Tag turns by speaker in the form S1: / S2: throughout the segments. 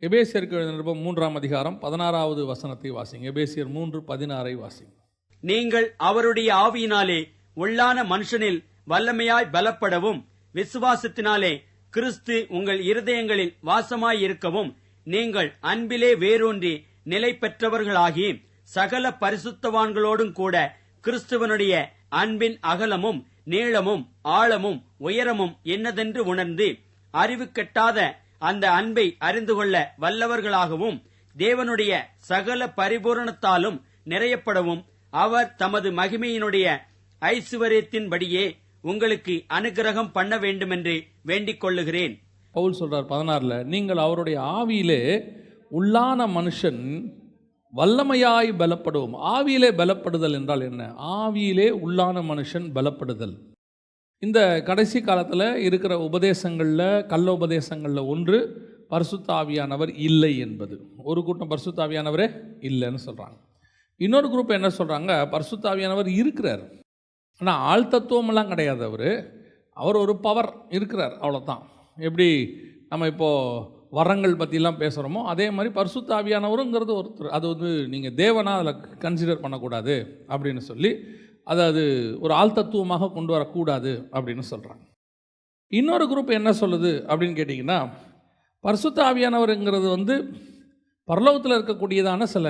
S1: எபேசியருக்கு எழுதின நிருபம் 3ஆம் அதிகாரம் 16வது வசனத்தை வாசிங்க. எபேசியர் 3:16 வாசிங்க.
S2: நீங்கள் அவருடைய ஆவியினாலே உள்ளான மனுஷனில் வல்லமையாய் பலப்படவும், விசுவாசத்தினாலே கிறிஸ்து உங்கள் இருதயங்களில் வாசமாயிருக்கவும், நீங்கள் அன்பிலே வேரூன்றி நிலை பெற்றவர்களாகி, சகல பரிசுத்தவான்களோடும் கூட கிறிஸ்துவனுடைய அன்பின் அகலமும் நீளமும் ஆழமும் உயரமும் என்னதென்று உணர்ந்து, அறிவு கெட்டாத அந்த அன்பை அறிந்து கொள்ள வல்லவர்களாகவும், தேவனுடைய சகல பரிபூரணத்தாலும் நிறையப்படவும், அவர் தமது மகிமையினுடைய ஐசுவரியத்தின்படியே உங்களுக்கு அனுக்கிரகம் பண்ண வேண்டுமென்று வேண்டிக் கொள்ளுகிறேன்.
S1: பவுல் சொல்றார் 16ல், நீங்கள் அவருடைய ஆவியிலே உள்ளான மனுஷன் வல்லமையாய் பலப்படுவோம். ஆவியிலே பலப்படுதல் என்றால் என்ன? ஆவியிலே உள்ளான மனுஷன் பலப்படுதல். இந்த கடைசி காலத்தில் இருக்கிற உபதேசங்களில், கள்ள உபதேசங்களில் ஒன்று பரிசுத்த ஆவியானவர் இல்லை என்பது. ஒரு கூட்டம் பரிசுத்த ஆவியானவரே இல்லைன்னு சொல்கிறாங்க. இன்னொரு குரூப் என்ன சொல்கிறாங்க? பரிசுத்த ஆவியானவர் இருக்கிறார், ஆனால் ஆள் தத்துவமெல்லாம் கிடையாது. அவர் ஒரு பவர் இருக்கிறார், அவ்வளோதான். எப்படி நம்ம இப்போது வரங்கள் பற்றிலாம் பேசுகிறோமோ அதே மாதிரி பரிசுத்த ஆவியானவருங்கிறது ஒருத்தர். அது நீங்கள் தேவனா அதில் கன்சிடர் பண்ணக்கூடாது அப்படின்னு சொல்லி அது ஒரு ஆள் தத்துவமாக கொண்டு வரக்கூடாது அப்படின்னு சொல்கிறாங்க. இன்னொரு குரூப் என்ன சொல்லுது அப்படின்னு கேட்டிங்கன்னா, பரிசுத்த ஆவியானவருங்கிறது பரலோகத்தில் இருக்கக்கூடியதான சில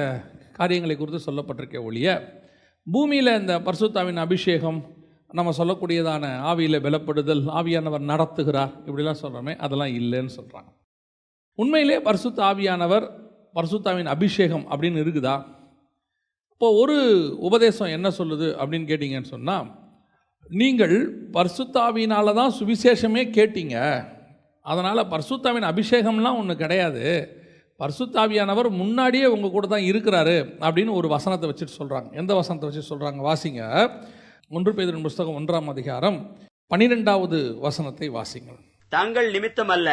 S1: காரியங்களை குறித்து சொல்லப்பட்டிருக்க ஒழிய, பூமியில் இந்த பரிசுத்தாவின் அபிஷேகம், நம்ம சொல்லக்கூடியதான ஆவியில் பலப்படுதல், ஆவியானவர் நடத்துகிறார், இப்படிலாம் சொல்கிறோமே, அதெல்லாம் இல்லைன்னு சொல்கிறாங்க. உண்மையிலே பரிசுத்த ஆவியானவர், பரிசுத்தாவின் அபிஷேகம் அப்படின்னு இருக்குதா? இப்போ ஒரு உபதேசம் என்ன சொல்லுது அப்படின்னு கேட்டிங்கன்னு சொன்னால், நீங்கள் பரிசுத்தாவினால தான் சுவிசேஷமே கேட்டீங்க, அதனால் பரிசுத்தாவின் அபிஷேகம்லாம் ஒன்று கிடையாது, பரிசுத்தாவியானவர் முன்னாடியே உங்கள் கூட தான் இருக்கிறாரு அப்படின்னு ஒரு வசனத்தை வச்சுட்டு சொல்கிறாங்க. எந்த வசனத்தை வச்சு சொல்கிறாங்க? வாசிங்க. 1 பேதுரு புஸ்தகம் 1ஆம் அதிகாரம் 12வது வசனத்தை வாசிங்கள்.
S2: தங்கள் நிமித்தமல்ல,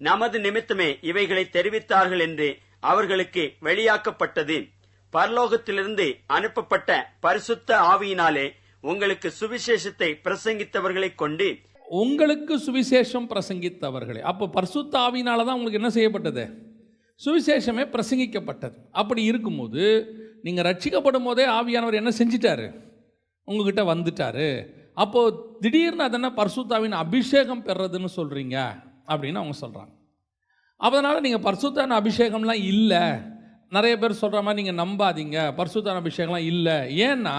S2: நமது நிமித்தமே இவைகளை தெரிவித்தார்கள் என்று அவர்களுக்கு வெளியாக்கப்பட்டது. பரலோகத்திலிருந்து அனுப்பப்பட்ட பரிசுத்த ஆவியினாலே உங்களுக்கு சுவிசேஷத்தை பிரசங்கித்தவர்களை கொண்டு.
S1: உங்களுக்கு சுவிசேஷம் பிரசங்கித்தவர்களே. அப்போ பரிசுத்த ஆவியினால தான் உங்களுக்கு என்ன செய்யப்பட்டது? சுவிசேஷமே பிரசங்கிக்கப்பட்டது. அப்படி இருக்கும்போது நீங்கள் ரட்சிக்கப்படும் போதே ஆவியானவர் என்ன செஞ்சிட்டாரு? உங்ககிட்ட வந்துட்டாரு. அப்போது திடீர்னு அதென்ன பரிசுத்தாவின் அபிஷேகம் பெறதுன்னு சொல்கிறீங்க அப்படின்னு அவங்க சொல்கிறாங்க. அதனால் நீங்கள் பரிசுத்தான அபிஷேகம்லாம் இல்லை, நிறைய பேர் சொல்கிற மாதிரி நீங்கள் நம்பாதீங்க, பரிசுத்தான அபிஷேகம்லாம் இல்லை. ஏன்னா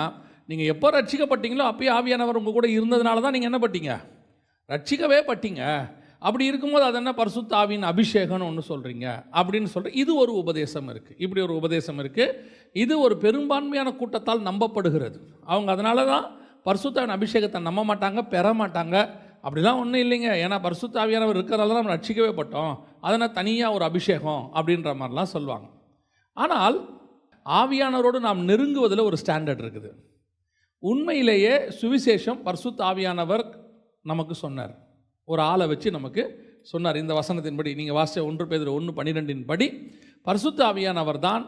S1: நீங்கள் எப்போ ரட்சிக்கப்பட்டீங்களோ அப்போயே ஆவியானவர் உங்கள் கூட இருந்ததுனால தான் நீங்கள் என்ன பட்டீங்க? ரட்சிக்கவே பட்டீங்க. அப்படி இருக்கும்போது அது என்ன பரிசுத்த ஆவியின் அபிஷேகம்னு ஒன்று சொல்கிறீங்க அப்படின்னு சொல்கிறேன். இது ஒரு உபதேசம் இருக்குது. இப்படி ஒரு உபதேசம் இருக்குது. இது ஒரு பெரும்பான்மையான கூட்டத்தால் நம்பப்படுகிறது. அவங்க அதனால தான் பரிசுத்தாவின் அபிஷேகத்தை நம்ப மாட்டாங்க, பெற மாட்டாங்க. அப்படிலாம் ஒன்றும் இல்லைங்க, ஏன்னா பரிசுத்த ஆவியானவர் இருக்கிறதால நம்ம ரட்சிக்கவே பட்டோம், அதனால் தனியாக ஒரு அபிஷேகம் அப்படின்ற மாதிரிலாம் சொல்லுவாங்க. ஆனால் ஆவியானவரோடு நாம் நெருங்குவதில் ஒரு ஸ்டாண்டர்ட் இருக்குது. உண்மையிலேயே சுவிசேஷம் பரிசுத்த ஆவியானவர் நமக்கு சொன்னார், ஒரு ஆளை வச்சு நமக்கு சொன்னார். இந்த வசனத்தின்படி நீங்கள் வாசித்த 1 பேதுரு 1:12 படி பரிசுத்த ஆவியானவர் தான்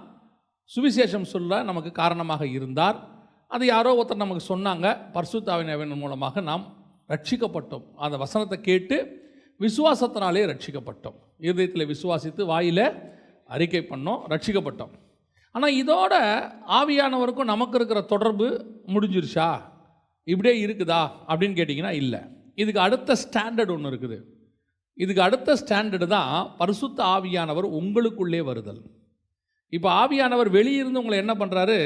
S1: சுவிசேஷம் சொல்ல நமக்கு காரணமாக இருந்தார். அது யாரோ ஒருத்தர் நமக்கு சொன்னாங்க, பரிசுத்த ஆவியானவர் மூலமாக நாம் ரட்சிக்கப்பட்டோம். அந்த வசனத்தை கேட்டு விசுவாசத்தினாலே ரட்சிக்கப்பட்டோம். இருதயத்தில் விசுவாசித்து வாயில் அறிக்கை பண்ணோம், ரட்சிக்கப்பட்டோம். ஆனால் இதோட ஆவியானவருக்கும் நமக்கு இருக்கிற தொடர்பு முடிஞ்சிருச்சா, இப்படியே இருக்குதா அப்படின்னு கேட்டிங்கன்னா இல்லை. இதுக்கு அடுத்த ஸ்டாண்டர்ட் ஒன்று இருக்குது. இதுக்கு அடுத்த ஸ்டாண்டர்டு தான் பரிசுத்த ஆவியானவர் உங்களுக்குள்ளே வருதல். இப்போ ஆவியானவர் வெளியிருந்து உங்களை என்ன பண்ணுறாரு?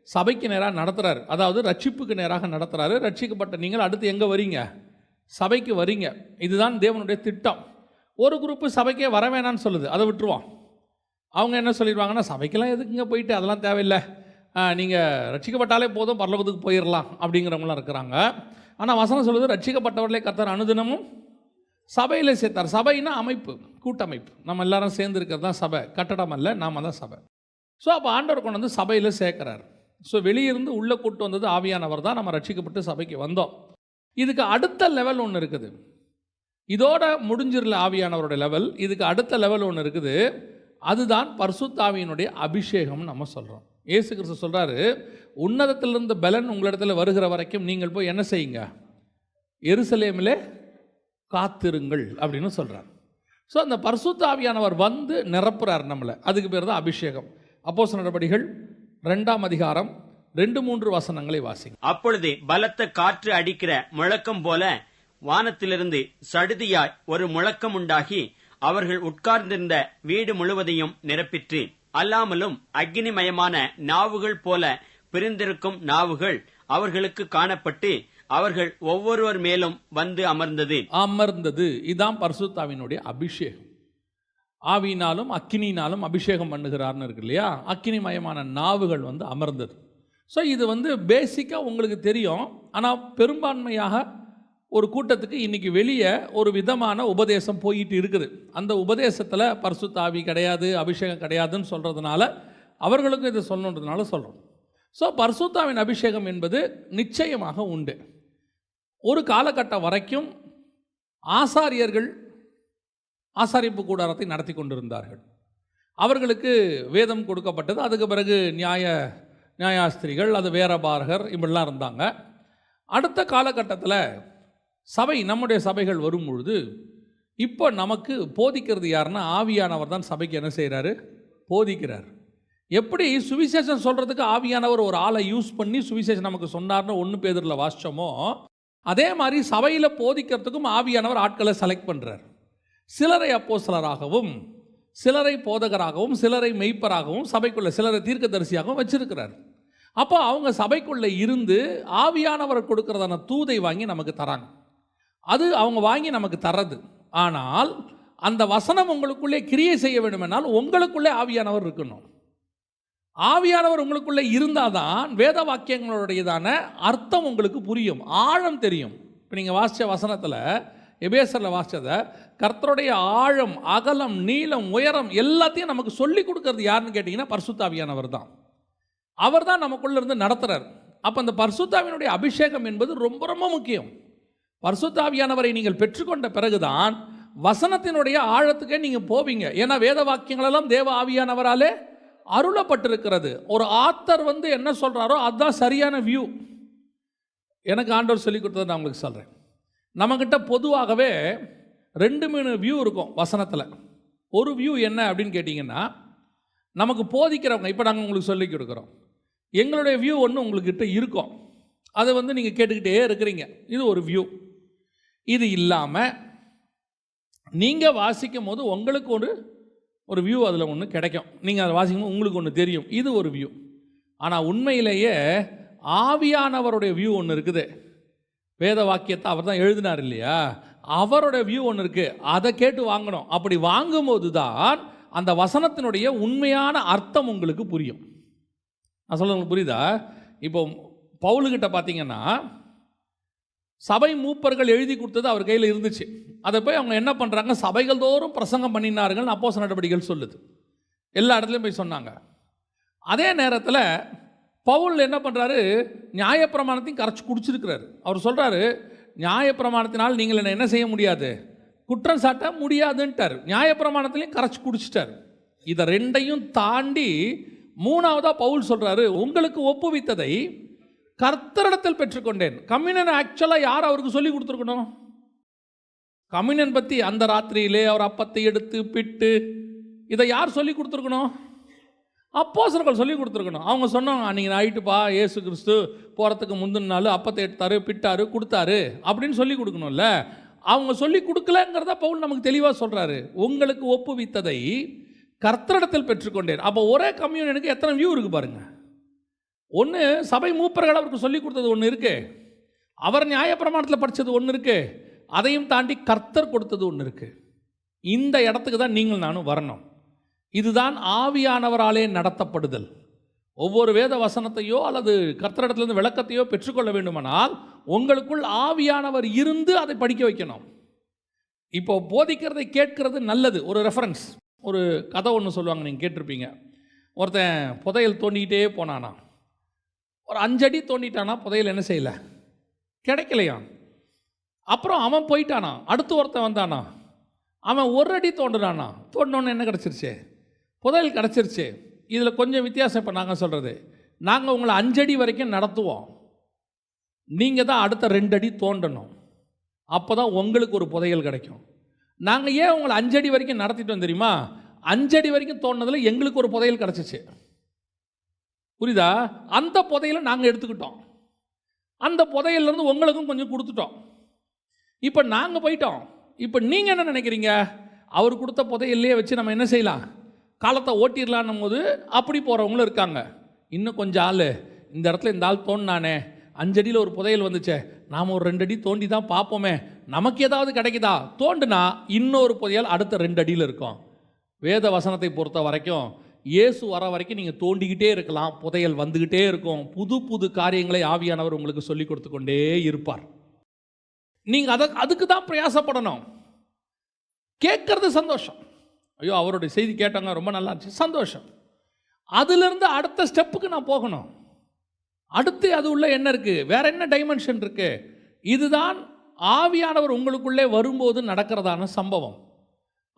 S1: சபைக்கு நேராக நடத்துகிறாரு, அதாவது ரட்சிப்புக்கு நேராக நடத்துகிறாரு. ரட்சிக்கப்பட்ட நீங்கள் அடுத்து எங்கே வரீங்க? சபைக்கு வரீங்க. இதுதான் தேவனுடைய திட்டம். ஒரு குரூப்பு சபைக்கே வர வேணான்னு சொல்லுது, அதை விட்டுருவோம். அவங்க என்ன சொல்லிடுவாங்கன்னா, சபைக்கெல்லாம் எதுக்குங்க போயிட்டு, அதெல்லாம் தேவையில்லை, நீங்கள் ரட்சிக்கப்பட்டாலே போதும், பரலோகத்துக்கு போயிடலாம் அப்படிங்கிறவங்களாம் இருக்கிறாங்க. ஆனால் வசனம் சொல்லுது, ரட்சிக்கப்பட்டவர்களே கர்த்தர் அனுதினமும் சபையில் சேர்த்தார். சபைனா அமைப்பு, கூட்டமைப்பு, நம்ம எல்லாரும் சேர்ந்து இருக்கிறது தான் சபை, கட்டடம் அல்ல, நாம தான் சபை. ஸோ அப்போ ஆண்டவர் கொண்டு வந்து சபையில் சேர்க்கிறார். ஸோ வெளியிருந்து உள்ளே கூட்டு வந்தது ஆவியானவர் தான். நம்ம ரட்சிக்கப்பட்டு சபைக்கு வந்தோம். இதுக்கு அடுத்த லெவல் ஒன்று இருக்குது. இதோட முடிஞ்சிடல ஆவியானவருடைய லெவல். இதுக்கு அடுத்த லெவல் ஒன்று இருக்குது. அதுதான் பரிசுத்த ஆவியினுடைய அபிஷேகம் நம்ம சொல்கிறோம். இயேசு கிறிஸ்து சொல்கிறாரு, உன்னதத்திலிருந்து பலன் உங்களிடத்தில் வருகிற வரைக்கும் நீங்கள் போய் என்ன செய்யுங்க? எருசலேமிலே காத்திருங்கள் அப்படின்னு சொல்கிறார். ஸோ அந்த பரிசுத்த ஆவியானவர் வந்து நிரப்புறார் நம்மளை. அதுக்கு பேர் தான் அபிஷேகம். அப்போஸ்தலர் நடபடிகள் 2ஆம் அதிகாரம் 2-3 வசனங்களை வாசிங்க.
S2: அப்பொழுது பலத்த காற்று அடிக்கிற முழக்கம் போல வானத்திலிருந்து சடுதியாய் ஒரு முழக்கம் உண்டாகி அவர்கள் உட்கார்ந்திருந்த வீடு முழுவதையும் நிரப்பிற்று. அல்லாமலும் அக்கினிமயமான நாவுகள் போல பிரிந்திருக்கும் நாவுகள் அவர்களுக்கு காணப்பட்டு அவர்கள் ஒவ்வொருவர் மேலும் வந்து அமர்ந்தது. இதான் பரிசுத்தாவினுடைய அபிஷேகம். ஆவியினாலும் அக்கினினாலும் அபிஷேகம் பண்ணுகிறார்னு இருக்கு இல்லையா? அக்கினிமயமான நாவுகள் வந்து அமர்ந்தது. ஸோ இது வந்து பேசிக்காக உங்களுக்கு தெரியும். ஆனால் பெரும்பான்மையாக ஒரு கூட்டத்துக்கு இன்றைக்கி வெளியே ஒரு விதமான உபதேசம் போயிட்டு இருக்குது. அந்த உபதேசத்தில் பரிசுத்த ஆவி கிடையாது, அபிஷேகம் கிடையாதுன்னு சொல்கிறதுனால அவர்களுக்கும் இதை சொல்லணுன்றதுனால சொல்கிறோம். ஸோ பரிசுத்தாவின் அபிஷேகம் என்பது நிச்சயமாக உண்டு. ஒரு காலகட்டம் வரைக்கும் ஆசாரியர்கள் ஆசாரிப்பு கூடாரத்தை நடத்தி கொண்டிருந்தார்கள். அவர்களுக்கு வேதம் கொடுக்கப்பட்டது. அதுக்கு பிறகு நியாயாஸ்திரிகள், அது வேரபாரகர், இப்படிலாம் இருந்தாங்க. அடுத்த காலகட்டத்தில் சபை, நம்முடைய சபைகள் வரும் பொழுது இப்போ நமக்கு போதிக்கிறது யாருன்னா ஆவியானவர் தான் சபைக்கு என்ன செய்கிறாரு? போதிக்கிறார். எப்படி சுவிசேஷம் சொல்கிறதுக்கு ஆவியானவர் ஒரு ஆளை யூஸ் பண்ணி சுவிசேஷம் நமக்கு சொன்னார்னு 1 பேதுருல வாசித்தோமோ, அதே மாதிரி சபையில் போதிக்கிறதுக்கும் ஆவியானவர் ஆட்களை செலக்ட் பண்ணுறார். சிலரை அப்போஸ்தலராகவும், சிலரை போதகராகவும், சிலரை மெய்ப்பராகவும், சபைக்குள்ளே சிலரை தீர்க்கதரிசியாகவும் வச்சிருக்கிறார். அப்போ அவங்க சபைக்குள்ளே இருந்து ஆவியானவர் கொடுக்கறதான தூதை வாங்கி நமக்கு தராங்க. அது அவங்க வாங்கி நமக்கு தர்றது. ஆனால் அந்த வசனம் உங்களுக்குள்ளே கிரியை செய்ய வேண்டுமென்றால் உங்களுக்குள்ளே ஆவியானவர் இருக்கணும். ஆவியானவர் உங்களுக்குள்ளே இருந்தால் தான் வேத வாக்கியங்களுடையதான அர்த்தம் உங்களுக்கு புரியும், ஆழம் தெரியும். இப்போ நீங்கள் வாசித்த வசனத்தில், எபேசரில் வாசித்ததை, கர்த்தருடைய ஆழம், அகலம், நீளம், உயரம் எல்லாத்தையும் நமக்கு சொல்லி கொடுக்கறது யாருன்னு கேட்டிங்கன்னா பரிசுத்த ஆவியானவர் தான். அவர் தான் நமக்குள்ளே இருந்து நடத்துகிறார். அப்போ அந்த பரிசுத்த ஆவியினுடைய அபிஷேகம் என்பது ரொம்ப ரொம்ப முக்கியம். பரிசுத்த ஆவியானவரை நீங்கள் பெற்றுக்கொண்ட பிறகுதான் வசனத்தினுடைய ஆழத்துக்கே நீங்கள் போவீங்க. ஏன்னா வேத வாக்கியங்களெல்லாம் தேவ ஆவியானவராலே அருளப்பட்டிருக்கிறது. ஒரு ஆத்தர் வந்து என்ன சொல்கிறாரோ அதுதான் சரியான வியூ. எனக்கு ஆண்டவர் சொல்லி கொடுத்ததை நான் உங்களுக்கு சொல்கிறேன். நம்மக்கிட்ட பொதுவாகவே 2-3 வியூ இருக்கும் வசனத்தில். ஒரு வியூ என்ன அப்படின்னு கேட்டிங்கன்னா, நமக்கு போதிக்கிறவங்க, இப்போ நாங்கள் உங்களுக்கு சொல்லி கொடுக்குறோம், எங்களுடைய வியூ ஒன்று உங்கள்கிட்ட இருக்கும். அதை வந்து நீங்கள் கேட்டுக்கிட்டே இருக்கிறீங்க. இது ஒரு வியூ. இது இல்லாமல் நீங்கள் வாசிக்கும் போது உங்களுக்கு ஒரு வியூ அதில் ஒன்று கிடைக்கும். நீங்கள் அதை வாசிக்கும் போது உங்களுக்கு ஒன்று தெரியும். இது ஒரு வியூ. ஆனால் உண்மையிலேயே ஆவியானவருடைய வியூ ஒன்று இருக்குது. வேத வாக்கியத்தை அவர் தான் எழுதினார் இல்லையா? அவரோட வியூ ஒன்று இருக்குது. அதை கேட்டு வாங்கணும். அப்படி வாங்கும்போது தான் அந்த வசனத்தினுடைய உண்மையான அர்த்தம் உங்களுக்கு புரியும். நான் சொல்ல உங்களுக்கு புரியுதா? இப்போ பவுலுக்கிட்ட பார்த்தீங்கன்னா சபை மூப்பர்கள் எழுதி கொடுத்தது அவர் கையில் இருந்துச்சு. அதை போய் அவங்க என்ன பண்ணுறாங்க, சபைகள் தோறும் பிரசங்கம் பண்ணினார்கள் அப்போஸ்தலர் நடபடிகள் சொல்லுது. எல்லா இடத்துலையும் போய் சொன்னாங்க. அதே நேரத்தில் பவுல் என்ன பண்ணுறாரு, நியாயப்பிரமாணத்தையும் கரைச்சி குடிச்சிருக்கிறாரு. அவர் சொல்கிறாரு, நியாயப்பிரமாணத்தினால் நீங்கள் என்ன செய்ய முடியாது, குற்றம் சாட்ட முடியாதுன்ட்டார். நியாயப்பிரமாணத்திலையும் கரைச்சி குடிச்சிட்டார். இதை 2ஐயும் தாண்டி 3ஆவதாக பவுல் சொல்கிறாரு, உங்களுக்கு ஒப்புவித்ததை கர்த்தரிடத்தில் பெற்றுக்கொண்டேன். கம்யூனியன் ஆக்சுவலாக யார் அவருக்கு சொல்லி கொடுத்துருக்கணும்? கம்யூனியன் பற்றி அந்த ராத்திரியிலே அவர் அப்பத்தை எடுத்து பிட்டு இதை யார் சொல்லி கொடுத்துருக்கணும்? அப்போஸ்தலர்கள் சொல்லி கொடுத்துருக்கணும். அவங்க சொன்னாங்க, அன்றைக்கி நைட்டுப்பா இயேசு கிறிஸ்து போகிறதுக்கு முந்தின நாள் அப்பத்தை எடுத்தாரு, பிட்டாரு, கொடுத்தாரு அப்படின்னு சொல்லி கொடுக்கணும்ல. அவங்க சொல்லி கொடுக்கலங்கிறத பவுல் நமக்கு தெளிவாக சொல்கிறாரு. உங்களுக்கு ஒப்புவித்ததை கர்த்தரிடத்தில் பெற்றுக்கொண்டேன். அப்போ ஒரே கம்யூனியனுக்கு எத்தனை வியூ இருக்குது பாருங்கள். ஒன்று சபை மூப்பர்கள் அவருக்கு சொல்லி கொடுத்தது ஒன்று இருக்கு, அவர் நியாயப்பிரமாணத்தில் படித்தது ஒன்று இருக்கு, அதையும் தாண்டி கர்த்தர் கொடுத்தது ஒன்று இருக்கு. இந்த இடத்துக்கு தான் நீங்கள் நானும் வரணும். இதுதான் ஆவியானவராலே நடத்தப்படுதல். ஒவ்வொரு வேத வசனத்தையோ அல்லது கர்த்தரிடத்திலிருந்து விளக்கத்தையோ பெற்றுக்கொள்ள வேண்டுமானால் உங்களுக்குள் ஆவியானவர் இருந்து அதை படிக்க வைக்கணும். இப்போ போதிக்கிறதை கேட்கிறது நல்லது. ஒரு ரெஃபரன்ஸ், ஒரு கதை ஒன்று சொல்லுவாங்க, நீங்கள் கேட்டிருப்பீங்க. ஒருத்தன் புதையல் தோண்டிக்கிட்டே போனானா, ஒரு 5 அடி தோண்டிட்டானா, புதையல் என்ன செய்யலை, கிடைக்கலையா. அப்புறம் அவன் போயிட்டானா, அடுத்து ஒருத்தன் வந்தானா, அவன் 1 அடி தோண்டினானா, தோண்டினோன்னு என்ன கிடச்சிருச்சு, புதையல் கிடச்சிருச்சு. இதில் கொஞ்சம் வித்தியாசம். இப்போ நாங்கள் சொல்கிறது, நாங்கள் உங்களை 5 அடி வரைக்கும் நடத்துவோம், நீங்கள் தான் அடுத்த 2 அடி தோண்டணும். அப்போ தான் உங்களுக்கு ஒரு புதையல் கிடைக்கும்.
S1: நாங்கள் ஏன் உங்களை 5 அடி வரைக்கும் நடத்திட்டோம் தெரியுமா? 5 அடி வரைக்கும் தோணுனதில் எங்களுக்கு ஒரு புதையல் கிடச்சிச்சு. புரியுதா? அந்த புதையலை நாங்கள் எடுத்துக்கிட்டோம். அந்த புதையல்லேருந்து உங்களுக்கும் கொஞ்சம் கொடுத்துட்டோம். இப்போ நாங்கள் போயிட்டோம். இப்போ நீங்கள் என்ன நினைக்கிறீங்க? அவர் கொடுத்த புதையல்லையே வச்சு நம்ம என்ன செய்யலாம், காலத்தை ஓட்டிடலான்னும் போது அப்படி போகிறவங்களும் இருக்காங்க. இன்னும் கொஞ்சம் ஆள் இந்த இடத்துல இந்த ஆள் தோண்டினானே, 5 அடியில் ஒரு புதையல் வந்துச்சே, நாம் ஒரு 2 அடி தோண்டி தான் பார்ப்போமே, நமக்கு ஏதாவது கிடைக்குதா, தோண்டுனா இன்னொரு புதையல் அடுத்த 2 அடியில் இருக்கும். வேத வசனத்தை பொறுத்த வரைக்கும் இயேசு வர வரைக்கும் நீங்கள் தோண்டிக்கிட்டே இருக்கலாம், புதையல் வந்துக்கிட்டே இருக்கும். புது புது காரியங்களை ஆவியானவர் உங்களுக்கு சொல்லி கொடுத்து கொண்டே இருப்பார். நீங்கள் அதுக்கு தான் பிரயாசப்படணும். கேட்கறது சந்தோஷம், ஐயோ அவருடைய செய்தி கேட்டாங்க ரொம்ப நல்லா இருந்துச்சு, சந்தோஷம். அதிலிருந்து அடுத்த ஸ்டெப்புக்கு நான் போகணும். அடுத்து அது உள்ள என்ன இருக்குது, வேற என்ன டைமென்ஷன் இருக்குது? இதுதான் ஆவியானவர் உங்களுக்குள்ளே வரும்போது நடக்கிறதான சம்பவம்.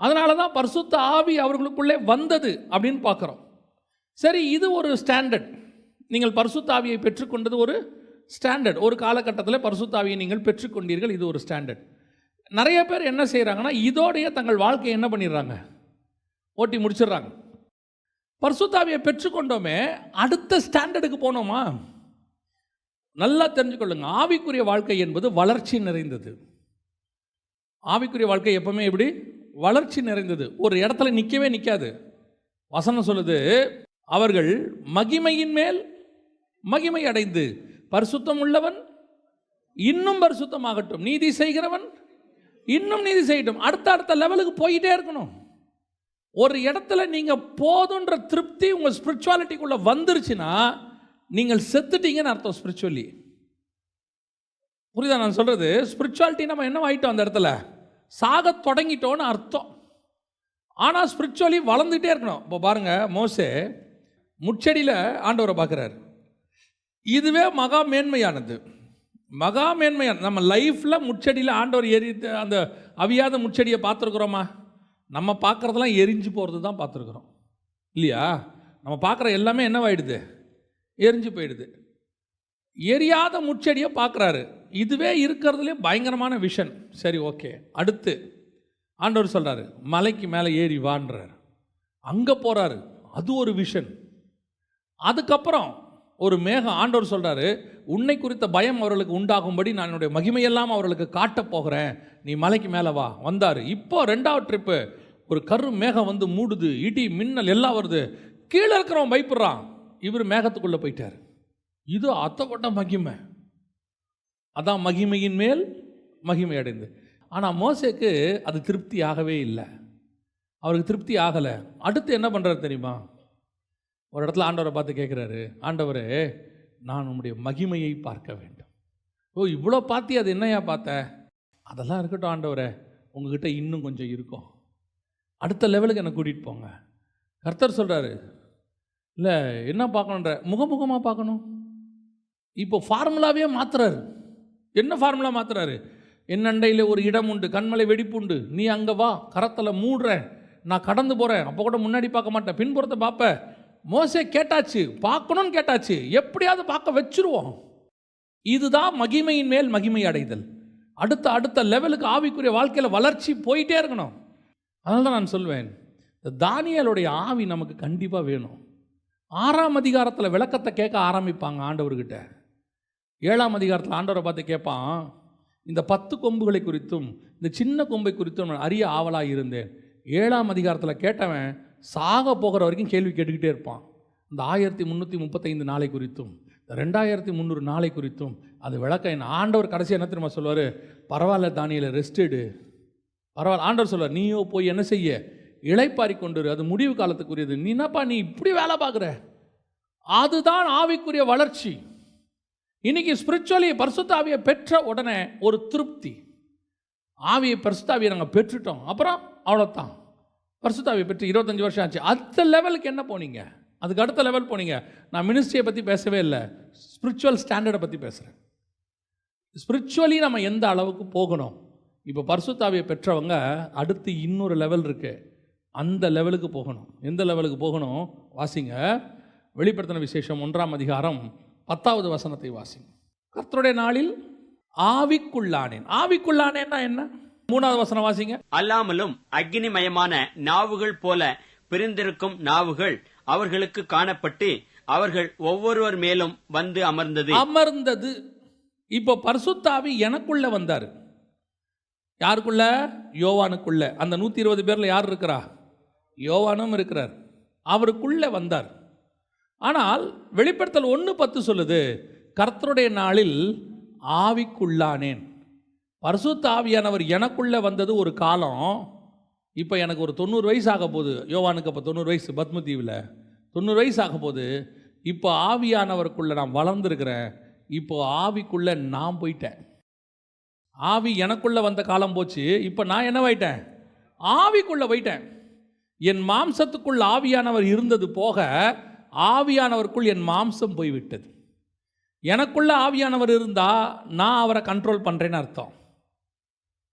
S1: அதனால தான் பரிசுத்த ஆவி அவர்களுக்குள்ளே வந்தது அப்படின்னு பார்க்குறோம். சரி, இது ஒரு ஸ்டாண்டர்ட். நீங்கள் பரிசுத்த ஆவியை பெற்றுக்கொண்டது ஒரு ஸ்டாண்டர்ட். ஒரு காலகட்டத்தில் பரிசுத்த ஆவியை நீங்கள் பெற்றுக்கொண்டீர்கள், இது ஒரு ஸ்டாண்டர்ட். நிறைய பேர் என்ன செய்கிறாங்கன்னா, இதோடைய தங்கள் வாழ்க்கையை என்ன பண்ணிடுறாங்க, ஓட்டி முடிச்சிடுறாங்க. பரிசுத்த ஆவியை பெற்றுக்கொண்டோமே, அடுத்த ஸ்டாண்டர்டுக்கு போனோமா? நல்லா தெரிஞ்சுக்கொள்ளுங்க, ஆவிக்குரிய வாழ்க்கை என்பது வளர்ச்சி நிறைந்தது. ஆவிக்குரிய வாழ்க்கை எப்பவுமே எப்படி வளர்ச்சி நிறைந்தது. ஒரு இடத்துல நிற்கவே நிற்காது. வசனம் சொல்லுது, அவர்கள் மகிமையின் மேல் மகிமை அடைந்து பரிசுத்தம் உள்ளவன் இன்னும் பரிசுத்தமாகட்டும், நீதி செய்கிறவன் இன்னும் நீதி செய்யட்டும். அடுத்த லெவலுக்கு போயிட்டே இருக்கணும். ஒரு இடத்துல நீங்கள் போதுன்ற திருப்தி உங்கள் ஸ்பிரிச்சுவாலிட்டிக்குள்ளே வந்துருச்சுன்னா நீங்கள் செத்துட்டீங்கன்னு அர்த்தம். ஸ்பிரிச்சுவலி புரியுதா நான் சொல்கிறது? ஸ்பிரிச்சுவாலிட்டி நம்ம என்ன ஆகிட்டோம், அந்த இடத்துல சாக தொடங்கிட்டோன்னு அர்த்தம். ஆனால் ஸ்பிரிச்சுவலி வளர்ந்துகிட்டே இருக்கணும். இப்போ பாருங்கள், மோசே முச்செடியில் ஆண்டவரை பார்க்குறாரு. இதுவே மகா மேன்மையானது. மகா மேன்மையான நம்ம லைஃப்பில் முச்செடியில் ஆண்டவர் அந்த அவியாத முச்செடியை பார்த்துருக்குறோமா? நம்ம பார்க்குறதெல்லாம் எரிஞ்சு போகிறது தான் பார்த்துருக்குறோம் இல்லையா? நம்ம பார்க்குற எல்லாமே என்னவாயிடுது, எரிஞ்சு போயிடுது. எரியாத முச்செடியை பார்க்குறாரு. இதுவே இருக்கிறதுலே பயங்கரமான விஷன். சரி, ஓகே. அடுத்து ஆண்டவர் சொல்கிறாரு, மலைக்கு மேலே ஏறி வான்றார். அங்கே போகிறாரு, அது ஒரு விஷன். அதுக்கப்புறம் ஒரு மேகம், ஆண்டவர் சொல்கிறாரு, உன்னை குறித்த பயம் அவர்களுக்கு உண்டாகும்படி நான் என்னுடைய மகிமையெல்லாம் அவர்களுக்கு காட்டப் போகிறேன், நீ மலைக்கு மேலே வா. வந்தார். இப்போ 2வது ட்ரிப்பு, ஒரு கரு மேகம் வந்து மூடுது, இடி மின்னல் எல்லாம் வருது. கீழே இருக்கிறவன் பயப்படுறான், இவர் மேகத்துக்குள்ளே போயிட்டார். இது அத்தப்பட்ட மகிமை. அதான் மகிமையின் மேல் மகிமை அடைந்து. ஆனால் மோசேக்கு அது திருப்தி ஆகவே இல்லை. அவருக்கு திருப்தி ஆகலை. அடுத்து என்ன பண்ணுறாரு தெரியுமா? ஒரு இடத்துல ஆண்டவரை பார்த்து கேட்குறாரு, ஆண்டவரே நான் உம்முடைய மகிமையை பார்க்க வேண்டும். ஓ, இவ்வளோ பார்த்தி, அது என்னையா பார்த்த? அதெல்லாம் இருக்கட்டும் ஆண்டவரே, உங்ககிட்ட இன்னும் கொஞ்சம் இருக்கும், அடுத்த லெவலுக்கு என்னை கூட்டிகிட்டு போங்க. கர்த்தர் சொல்கிறாரு, இல்லை என்ன பார்க்கணுன்ற, முகமுகமாக பார்க்கணும். இப்போ ஃபார்முலாவே மாற்றுறாரு. என்ன ஃபார்முலா மாற்றுறாரு? என் அண்டையில் ஒரு இடம் உண்டு, கண்மலை வெடிப்புண்டு, நீ அங்கே வா, கரத்தில் மூடுறேன், நான் கடந்து போகிறேன், அப்போ கூட முன்னாடி பார்க்க மாட்டேன், பின்புறத்தை பார்ப்பேன். மோசே கேட்டாச்சு, பார்க்கணும்னு கேட்டாச்சு, எப்படியாவது பார்க்க வச்சிருவோம். இதுதான் மகிமையின் மேல் மகிமை அடைதல். அடுத்த லெவலுக்கு ஆவிக்குரிய வாழ்க்கையில் வளர்ச்சி போயிட்டே இருக்கணும். அதனால தான் நான் சொல்வேன், இந்த தானியேலுடைய ஆவி நமக்கு கண்டிப்பாக வேணும். 6ஆம் அதிகாரத்தில் விளக்கத்தை கேட்க ஆரம்பிப்பாங்க ஆண்டவர்கிட்ட. 7ஆம் அதிகாரத்தில் ஆண்டவரை பார்த்து கேட்பான், இந்த 10 கொம்புகளை குறித்தும் இந்த சின்ன கொம்பை குறித்தும் நான் அறிய ஆவலாக இருந்தேன். 7ஆம் அதிகாரத்தில் கேட்டவன் சாக போகிற வரைக்கும் கேள்வி கேட்டுக்கிட்டே இருப்பான். இந்த 1335 நாளை குறித்தும் இந்த 2300 நாளை குறித்தும் அது விளக்க என்ன. ஆண்டவர் கடைசி என்ன தெரியுமா சொல்லுவார்? பரவாயில்ல தானியேலே, ரெஸ்ட் எடு, பரவாயில்ல. ஆண்டவர் சொல்லுவார், நீயோ போய் என்ன செய்ய, இளைப்பாரி கொண்டு, அது முடிவு காலத்துக்குரியது. நீ என்னப்பா நீ இப்படி வேலை பார்க்குற? அதுதான் ஆவிக்குரிய வளர்ச்சி. இன்னைக்கு ஸ்பிரிச்சுவலி பரிசுத்த ஆவியை பெற்ற உடனே ஒரு திருப்தி. ஆவியை பரிசுத்த ஆவியை நாங்கள் பெற்றுட்டோம், அப்புறம் அவ்வளோதான். பரிசுத்த ஆவியை பெற்று 25 வருஷம் ஆச்சு. அடுத்த லெவலுக்கு என்ன போனீங்க? அதுக்கு அடுத்த லெவல் போனீங்க. நான் மினிஸ்ட்ரியை பற்றி பேசவே இல்லை, ஸ்பிரிச்சுவல் ஸ்டாண்டர்டை பற்றி பேசுகிறேன். ஸ்பிரிச்சுவலி நம்ம எந்த அளவுக்கு போகணும்? இப்போ பரிசுத்த ஆவியை பெற்றவங்க அடுத்து இன்னொரு லெவல் இருக்குது, அந்த லெவலுக்கு போகணும். எந்த லெவலுக்கு போகணும்? வாசிங்க, வெளிப்படுத்தின விசேஷம் 1ஆம் அதிகாரம் 10வது வசனத்தை வாசிங்க. கர்த்தருடைய நாளில் ஆவிக்குள்ளானேன். ஆவிக்குள்ளானேன்னா என்ன? 3வது வசனம் வாசிங்க.
S2: அல்லாமலும் அக்கினிமயமான நாவுகள் போல பிரிந்திருக்கும் நாவுகள் அவர்களுக்கு காணப்பட்டு அவர்கள் ஒவ்வொருவர் மேலும் வந்து அமர்ந்தது.
S1: இப்ப பரிசுத்த ஆவி எனக்குள்ள வந்தாரு. யாருக்குள்ள? யோவானுக்குள்ள. அந்த 120 பேர்ல யார் இருக்கிறா? யோவானும் இருக்கிறார். அவருக்குள்ள வந்தார். ஆனால் வெளிப்படுத்தல் 1:10 சொல்லுது, கர்த்தருடைய நாளில் ஆவிக்குள்ளானேன். பரிசுத்த ஆவியானவர் எனக்குள்ள வந்தது ஒரு காலம். இப்போ எனக்கு ஒரு 90 வயசு ஆக போகுது. யோவானுக்கு அப்போ 90 வயசு, பத்மதீவில் 90 வயசு ஆக போகுது. இப்போ ஆவியானவருக்குள்ள நான் வளர்ந்துருக்கிறேன். இப்போ ஆவிக்குள்ள நான் போயிட்டேன். ஆவி எனக்குள்ள வந்த காலம் போச்சு. இப்போ நான் என்னவாயிட்டேன்? ஆவிக்குள்ள போயிட்டேன். என் மாம்சத்துக்குள் ஆவியானவர் இருந்தது போக ஆவியானவருக்குள் என் மாம்சம் போய்விட்டது. எனக்குள்ள ஆவியானவர் இருந்தா நான் அவரை கண்ட்ரோல் பண்றேன்னு அர்த்தம்.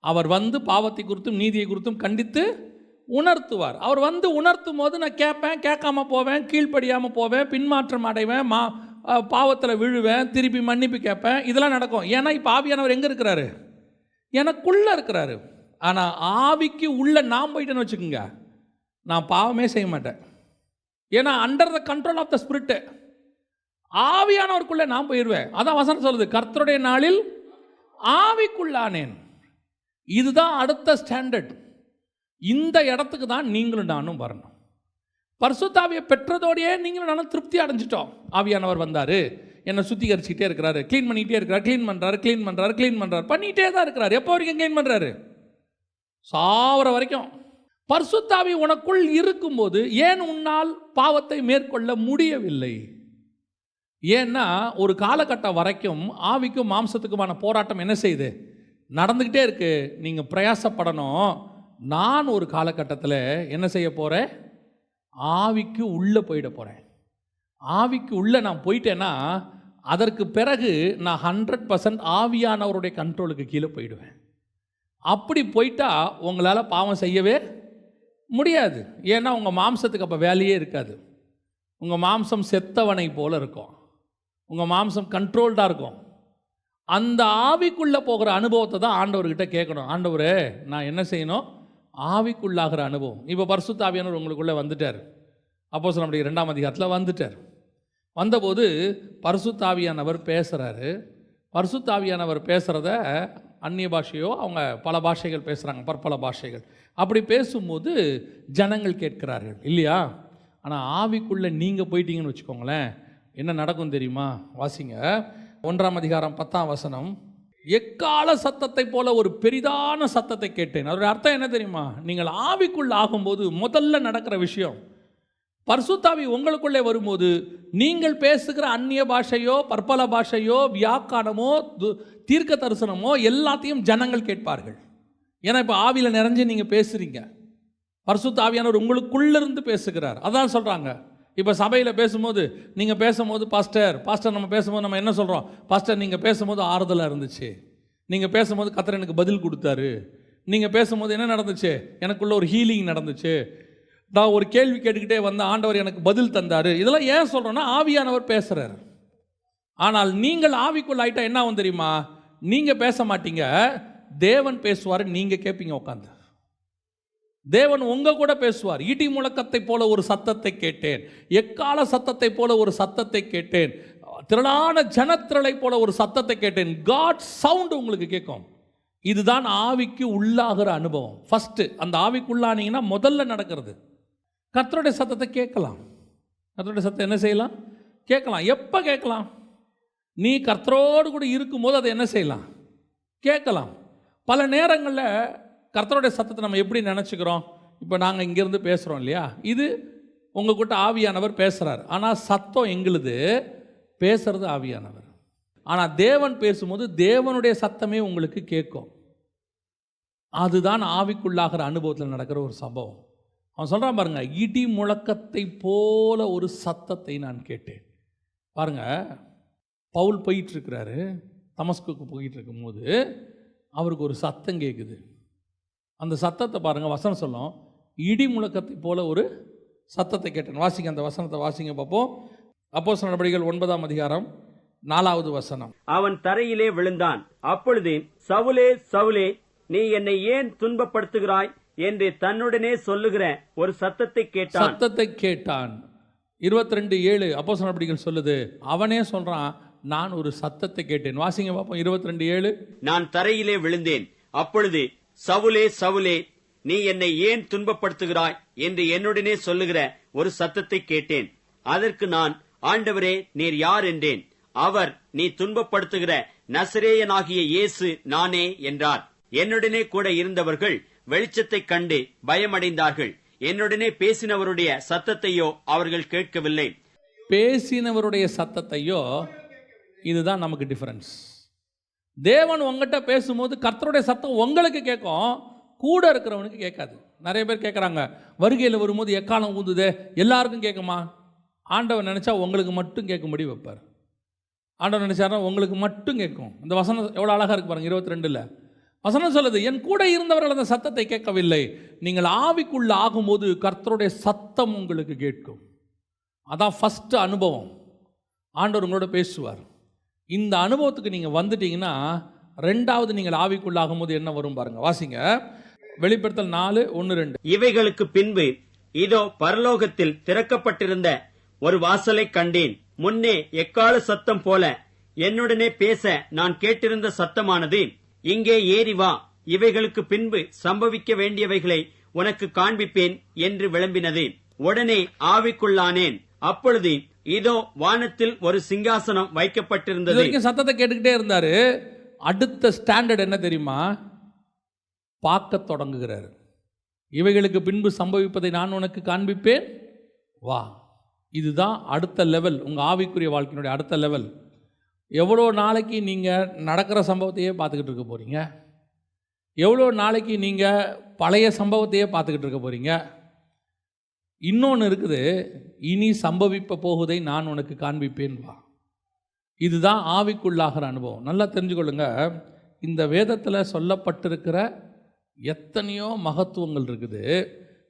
S1: அவர் வந்து பாவத்தை குறித்தும் நீதியை குறித்தும் கண்டித்து உணர்த்துவார். அவர் வந்து உணர்த்தும் போது நான் கேட்பேன், கேட்காம போவேன், கீழ்ப்படியாமல் போவேன், பின்மாற்றம் அடைவேன், பாவத்தில் விழுவேன், திருப்பி மன்னிப்பு கேட்பேன். இதெல்லாம் நடக்கும். ஏன்னா இப்போ ஆவியானவர் எங்கே இருக்கிறாரு? எனக்குள்ளே இருக்கிறாரு. ஆனால் ஆவிக்கு உள்ள நான் போயிட்டேன்னு வச்சுக்கோங்க, நான் பாவமே செய்ய மாட்டேன். ஏன்னா under the control of the spirit. ஆவியானவருக்குள்ளே நான் போயிடுவேன். அதான் வசனம் சொல்லுது, கர்த்தருடைய நாளில் ஆவிக்குள்ளானேன். இதுதான் அடுத்த ஸ்டாண்டர்ட். இந்த இடத்துக்கு தான் நீங்களும் நானும் வரணும். பரிசுத்த ஆவியை பெற்றதோடையே நீங்களும் நானும் திருப்தி அடைஞ்சிட்டோம். ஆவியானவர் வந்தார், என்னை சுத்திகரிச்சுட்டே இருக்கிறாரு, க்ளீன் பண்ணிகிட்டே இருக்கிறார், க்ளீன் பண்ணுறாரு, பண்ணிகிட்டே தான் இருக்கிறார். எப்போ வரைக்கும் க்ளீன் பண்ணுறாரு? சாவர வரைக்கும். பரிசுத்த ஆவி உனக்குள் இருக்கும்போது ஏன் உன்னால் பாவத்தை மேற்கொள்ள முடியவில்லை? ஏன்னா ஒரு காலகட்டம் வரைக்கும் ஆவிக்கும் மாம்சத்துக்குமான போராட்டம் என்ன செய்யுது? நடந்துக்கிட்டே இருக்கு. நீங்கள் பிரயாசப்படணும். நான் ஒரு காலகட்டத்தில் என்ன செய்ய போகிறேன்? ஆவிக்கு உள்ளே போயிட போகிறேன். ஆவிக்கு உள்ளே நான் போயிட்டேன்னா அதற்கு பிறகு நான் 100% ஆவியானவருடைய கண்ட்ரோலுக்கு கீழே போயிடுவேன். அப்படி போயிட்டா உங்களால் பாவம் செய்யவே முடியாது. ஏன்னா உங்கள் மாம்சத்துக்கு அப்போ வேலையே இருக்காது. உங்கள் மாம்சம் செத்தவனை போல இருக்கும். உங்கள் மாம்சம் கண்ட்ரோல்டாக இருக்கும். அந்த ஆவிக்குள்ளே போகிற அனுபவத்தை தான் ஆண்டவர்கிட்ட கேட்கணும். ஆண்டவரே, நான் என்ன செய்யணும்? ஆவிக்குள்ளாகிற அனுபவம். இப்போ பரிசுத்த ஆவியானவர் உங்களுக்குள்ளே வந்துட்டார். அப்போஸ்தலர் 2ஆம் அதிகாரத்தில் வந்துட்டார். வந்தபோது பரிசுத்த ஆவியானவர் பேசுகிறாரு. பரிசுத்த ஆவியானவர் பேசுகிறத அந்நிய பாஷையோ அவங்க பல பாஷைகள் பேசுகிறாங்க, பற்பல பாஷைகள். அப்படி பேசும்போது ஜனங்கள் கேட்கிறார்கள் இல்லையா? ஆனால் ஆவிக்குள்ளே நீங்கள் போயிட்டீங்கன்னு வச்சுக்கோங்களேன், என்ன நடக்கும் தெரியுமா? வாசிங்க. 1ஆம் அதிகாரம் 10ஆம் வசனம். எக்கால சத்தத்தை போல ஒரு பெரிதான சத்தத்தை கேட்டேன். அதோட அர்த்தம் என்ன தெரியுமா? நீங்கள் ஆவிக்குள்ள ஆகும்போது முதல்ல நடக்கிற விஷயம், பரிசுத்த ஆவி உங்களுக்குள்ளே வரும்போது நீங்கள் பேசுகிற அந்நிய பாஷையோ பற்பல பாஷையோ வியாக்கானமோ தீர்க்க தரிசனமோ எல்லாத்தையும் ஜனங்கள் கேட்பார்கள். ஏன்னா இப்போ ஆவியில் நிறைஞ்சு நீங்கள் பேசுகிறீங்க. பரிசுத்த ஆவியானவர் உங்களுக்குள்ளிருந்து பேசுகிறார். அதான் சொல்கிறாங்க. இப்போ சபையில் பேசும்போது நீங்கள் பேசும்போது பாஸ்டர் நம்ம பேசும்போது நம்ம என்ன சொல்கிறோம்? பாஸ்டர் நீங்கள் பேசும்போது ஆறுதலாக இருந்துச்சு, நீங்கள் பேசும்போது கர்த்தர் எனக்கு பதில் கொடுத்தாரு, நீங்கள் பேசும்போது என்ன நடந்துச்சு? எனக்குள்ள ஒரு ஹீலிங் நடந்துச்சு, நான் ஒரு கேள்வி கேட்டுக்கிட்டே வந்த ஆண்டவர் எனக்கு பதில் தந்தார். இதெல்லாம் ஏன் சொல்கிறோன்னா ஆவியானவர் பேசுகிறார். ஆனால் நீங்கள் ஆவிக்குள்ள ஆகிட்டா என்ன ஆகும் தெரியுமா? நீங்கள் பேச மாட்டீங்க, தேவன் பேசுவார், நீங்கள் கேட்பீங்க உட்காந்து. தேவன் உங்க கூட பேசுவார். இடி முழக்கத்தை போல ஒரு சத்தத்தை கேட்டேன், எக்கால சத்தத்தை போல ஒரு சத்தத்தை கேட்டேன், திரளான ஜனத்திரளை போல ஒரு சத்தத்தை கேட்டேன். காட் சவுண்ட் உங்களுக்கு கேட்கும். இதுதான் ஆவிக்கு உள்ளாகிற அனுபவம். ஃபர்ஸ்ட் அந்த ஆவிக்குள்ளானீங்கன்னா முதல்ல நடக்கிறது கர்த்தருடைய சத்தத்தை கேட்கலாம். கர்த்தருடைய சத்தம் என்ன செய்யலாம்? கேட்கலாம். எப்போ கேட்கலாம்? நீ கர்த்தரோடு கூட இருக்கும்போது அதை என்ன செய்யலாம்? கேட்கலாம். பல நேரங்களில் கர்த்தருடைய சத்தத்தை நம்ம எப்படி நினச்சிக்கிறோம்? இப்போ நாங்கள் இங்கேருந்து பேசுகிறோம் இல்லையா, இது உங்கள் கிட்ட ஆவியானவர் பேசுகிறார். ஆனால் சத்தம் எங்களுது, பேசுறது ஆவியானவர். ஆனால் தேவன் பேசும்போது தேவனுடைய சத்தமே உங்களுக்கு கேட்கும். அதுதான் ஆவிக்குள்ளாகிற அனுபவத்தில் நடக்கிற ஒரு சம்பவம். அவன் சொல்கிறான் பாருங்க, இடி முழக்கத்தை போல ஒரு சத்தத்தை நான் கேட்டேன். பாருங்க, பவுல் போயிட்டுருக்கிறாரு, தமஸ்குக்கு போயிட்டு இருக்கும்போது அவருக்கு ஒரு சத்தம் கேட்குது. அந்த சத்தத்தை பாருங்கள், வசனம் சொல்லும், இடி முழக்கத்தை போல ஒரு சத்தத்தை கேட்டேன். வாசிங்க, அந்த வசனத்தை வாசிங்க பார்ப்போம். அப்போஸ்தலர் நடபடிகள் 9ஆம் அதிகாரம் 4வது வசனம்.
S2: அவன் தரையிலே விழுந்தான். அப்பொழுது, சவுலே சவுலே, நீ என்னை ஏன் துன்பப்படுத்துகிறாய் என்று தன்னுடனே சொல்லுகிற ஒரு சத்தத்தை கேட்டான்.
S1: 22:7 அப்போஸ்தலர் நடபடிகள் சொல்லுது, அவனே சொல்றான், நான் ஒரு சத்தத்தை கேட்டேன். வாசிங்க பாப்போம் 22:7.
S2: நான் தரையிலே விழுந்தேன். அப்பொழுது, சவுலே சவுலே, நீ என்னை ஏன் துன்பப்படுத்துகிறாய் என்று என்னுடனே சொல்லுகிற ஒரு சத்தத்தை கேட்டேன். அதற்கு நான், ஆண்டவரே, நீர் யார் என்றேன். அவர், நீ துன்பப்படுத்துகிற நசரேயனாகிய இயேசு நானே என்றார். என்னுடனே கூட இருந்தவர்கள் வெளிச்சத்தைக் கண்டு பயமடைந்தார்கள். என்னுடனே பேசினவருடைய சத்தத்தையோ அவர்கள் கேட்கவில்லை.
S1: பேசினவருடைய சத்தத்தையோ, இதுதான் நமக்கு டிஃபரன்ஸ். தேவன் உங்ககிட்ட பேசும்போது கர்த்தருடைய சத்தம் உங்களுக்கு கேட்கும், கூட இருக்கிறவனுக்கு கேட்காது. நிறைய பேர் கேட்குறாங்க, வருகையில் வரும்போது எக்காலம் ஊதுதே, எல்லாருக்கும் கேட்குமா? ஆண்டவர் நினைச்சா உங்களுக்கு மட்டும் கேட்கும்படி வைப்பார். ஆண்டவர் நினைச்சாரா உங்களுக்கு மட்டும் கேட்கும். இந்த வசனம் எவ்வளோ அழகாக இருக்கு பாருங்க. 22 வசனம் சொல்லுது, என் கூட இருந்தவர்கள் அந்த சத்தத்தை கேட்கவில்லை. நீங்கள் ஆவிக்குள்ள ஆகும்போது கர்த்தருடைய சத்தம் உங்களுக்கு கேட்கும். அதான் ஃபர்ஸ்ட் அனுபவம். ஆண்டவர் உங்களோட பேசுவார். இந்த அனுபவத்துக்கு நீங்கள் வந்துட்டீங்கன்னா, ரெண்டாவது நீங்கள் ஆவிக்குள்ள ஆகும்போது என்ன வரும் பாருங்க. வாசிங்க வெளிப்படுத்தல் 4:1-2.
S2: இவைகளுக்கு பின்பு இதோ பரலோகத்தில் திறக்கப்பட்டிருந்த ஒரு வாசலை கண்டேன். முன்னே எக்கால சத்தம் போல என்னுடனே பேச நான் கேட்டிருந்த சத்தமானது, இங்கே ஏறி வா, இவைகளுக்கு பின்பு சம்பவிக்க வேண்டியவைகளை உனக்கு காண்பிப்பேன் என்று விளம்பினது. உடனே ஆவிக்குள்ளானேன். அப்பொழுது இதோ வானத்தில் ஒரு சிங்காசனம் வைக்கப்பட்டிருந்தது.
S1: சத்தத்தை கேட்டுக்கிட்டே இருந்தாரு. அடுத்த ஸ்டாண்டர்ட் என்ன தெரியுமா? பார்க்க தொடங்குகிறார். இவைகளுக்கு பின்பு சம்பவிப்பதை நான் உனக்கு காண்பிப்பேன், வா. இதுதான் அடுத்த லெவல், உங்கள் ஆவிக்குரிய வாழ்க்கையினுடைய அடுத்த லெவல். எவ்வளோ நாளைக்கு நீங்கள் நடக்கிற சம்பவத்தையே பார்த்துக்கிட்டு இருக்க போகிறீங்க? எவ்வளோ நாளைக்கு நீங்கள் பழைய சம்பவத்தையே பார்த்துக்கிட்டு இருக்க போகிறீங்க? இன்னொன்று இருக்குது, இனி சம்பவிப்ப போகுதை நான் உனக்கு காண்பிப்பேன், வா. இதுதான் ஆவிக்குள்ளாகிற அனுபவம். நல்லா தெரிஞ்சுக்கொள்ளுங்க. இந்த வேதத்தில் சொல்லப்பட்டிருக்கிற எத்தனையோ மகத்துவங்கள் இருக்குது.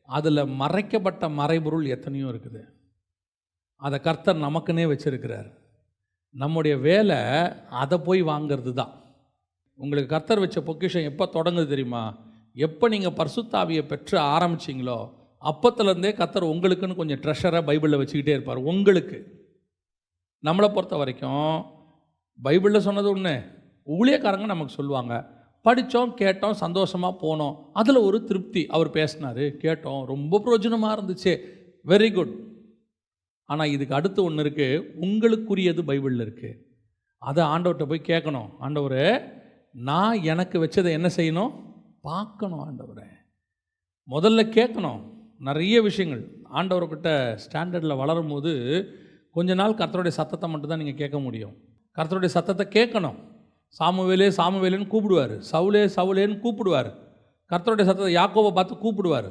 S1: அதில் மறைக்கப்பட்ட மறைபொருள் எத்தனையோ இருக்குது. அதை கர்த்தர் நமக்குன்னே வச்சிருக்கிறார். நம்முடைய வேலை அதை போய் வாங்கிறது தான். உங்களுக்கு கர்த்தர் வச்ச பொக்கிஷம் எப்போ தொடங்குது தெரியுமா? எப்போ நீங்கள் பரிசுத்த ஆவியை பெற்று ஆரம்பிச்சிங்களோ அப்பத்துலேருந்தே கர்த்தர் உங்களுக்குன்னு கொஞ்சம் ட்ரெஷரை பைபிளில் வச்சுக்கிட்டே இருப்பார். உங்களுக்கு, நம்மளை பொறுத்த வரைக்கும் பைபிளில் சொன்னது ஒன்று, ஊழியக்காரங்க நமக்கு சொல்லுவாங்க, படித்தோம், கேட்டோம், சந்தோஷமாக போனோம், அதில் ஒரு திருப்தி. அவர் பேசினார், கேட்டோம், ரொம்ப பிரயோஜனமாக இருந்துச்சு, வெரி குட். ஆனால் இதுக்கு அடுத்து ஒன்று இருக்குது, உங்களுக்குரியது பைபிளில் இருக்குது. அதை ஆண்டவர்கிட்ட போய் கேட்கணும். ஆண்டவரே, நான் எனக்கு வச்சதை என்ன செய்யணும்? பார்க்கணும். ஆண்டவரே, முதல்ல கேட்கணும். நிறைய விஷயங்கள் ஆண்டவர்கிட்ட ஸ்டாண்டர்டில் வளரும் போது கொஞ்ச நாள் கர்த்தருடைய சத்தத்தை மட்டும்தான் நீங்கள் கேட்க முடியும். கர்த்தருடைய சத்தத்தை கேட்கணும். சாமுவேலே சாமுவேலேன்னு கூப்பிடுவார், சவுலே சவுலேன்னு கூப்பிடுவார். கர்த்தருடைய சத்தத்தை யாக்கோபை பார்த்து கூப்பிடுவார்.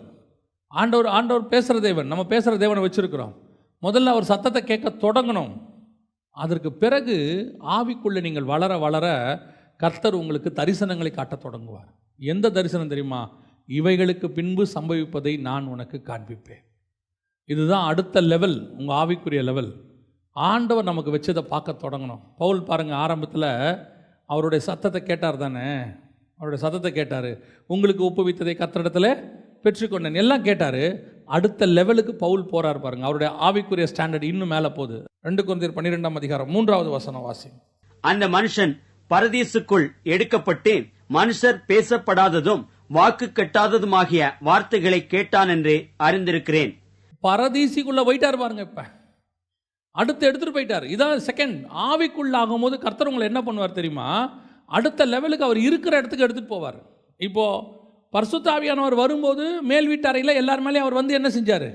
S1: ஆண்டவர் பேசுகிற தேவன், நம்ம பேசுகிற தேவனை வச்சுருக்கிறோம். முதல்ல அவர் சத்தத்தை கேட்க தொடங்கணும். அதற்கு பிறகு ஆவிக்குள்ளே நீங்கள் வளர வளர கர்த்தர் உங்களுக்கு தரிசனங்களை காட்டத் தொடங்குவார். எந்த தரிசனம் தெரியுமா? இவைகளுக்கு பின்பு சம்பவிப்பதை நான் உனக்கு காண்பிப்பேன். இதுதான் அடுத்த லெவல், உங்கள் ஆவிக்குரிய லெவல். ஆண்டவர் நமக்கு வச்சதை பார்க்க தொடங்கணும். பவுல் பாருங்கள், ஆரம்பத்தில் அவருடைய சத்தத்தை கேட்டார் தானே, அவருடைய சத்தத்தை கேட்டார். உங்களுக்கு ஒப்புவித்ததை கர்த்தரிடத்தில் பெற்றுக்கொண்டேன் எல்லாம் கேட்டார். அடுத்த லெவலுக்கு பவுல் போறார் பாருங்க. அவருடைய ஆவிக்குரிய ஸ்டாண்டர்ட் இன்னும் மேலே போகுது. 2 கொரிந்தியர் 12:3 வசனம் வாசி.
S2: அந்த மனுஷன் பரதீசுக்குள் எடுக்கப்பட்டு மனுஷர் பேசப்படாததும் வாக்கு கட்டாததுமாகிய வார்த்தைகளை கேட்டான் என்று அறிந்திருக்கிறேன்.
S1: பரதீசிக்குள்ள போயிட்டார் பாருங்க. இப்ப அடுத்து எடுத்துட்டு போயிட்டார். இதான் செகண்ட். ஆவிக்குள்ள ஆகும்போது கர்த்தர் உங்களை என்ன பண்ணுவார் தெரியுமா? அடுத்த லெவலுக்கு அவர் இருக்கிற இடத்துக்கு எடுத்துட்டு போவார். இப்போ பரிசுத்த ஆவியானவர் வரும்போது மேல் வீட்டறையில் எல்லார் மேலேயும் அவர் வந்து என்ன செஞ்சார்?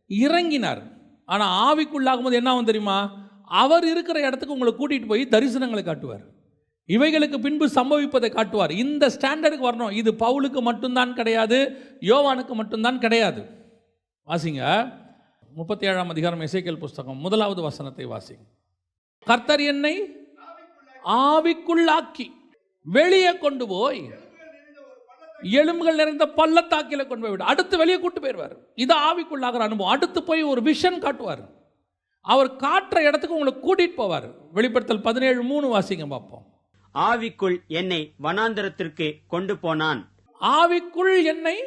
S1: இறங்கினார். ஆனால் ஆவிக்குள்ளாகும்போது என்ன ஆகும் தெரியுமா? அவர் இருக்கிற இடத்துக்கு உங்களை கூட்டிகிட்டு போய் தரிசனங்களை காட்டுவார். இவைகளுக்கு பின்பு சம்பவிப்பதை காட்டுவார். இந்த ஸ்டாண்டர்டுக்கு வரணும். இது பவுலுக்கு மட்டும்தான் கிடையாது, யோவானுக்கு மட்டும்தான் கிடையாது. வாசிங்க 37ஆம் அதிகாரம் எசேக்கியேல் புஸ்தகம் 1வது வசனத்தை வாசிங்க. கர்த்தர் என்னை ஆவிக்குள்ளாக்கி வெளியே கொண்டு போய் எலும்புகள் நிறைந்த பள்ளத்தாக்கில கொண்டு போய் விட அடுத்து வெளியே கூட்டு போயிடுவார். இது ஆவிக்குள்ளாகிற அனுபவம். அடுத்து போய் ஒரு விஷன் காட்டுவார். அவர் காட்டுற இடத்துக்கு உங்களை கூட்டிட்டு போவார். வெளிப்படுத்தல் 17:3 வாசிங்க பார்ப்போம்.
S2: ஆவிக்குள் என்னை வனாந்தரத்திற்கு கொண்டு போனான்.
S1: ஆவிக்குள் என்னை,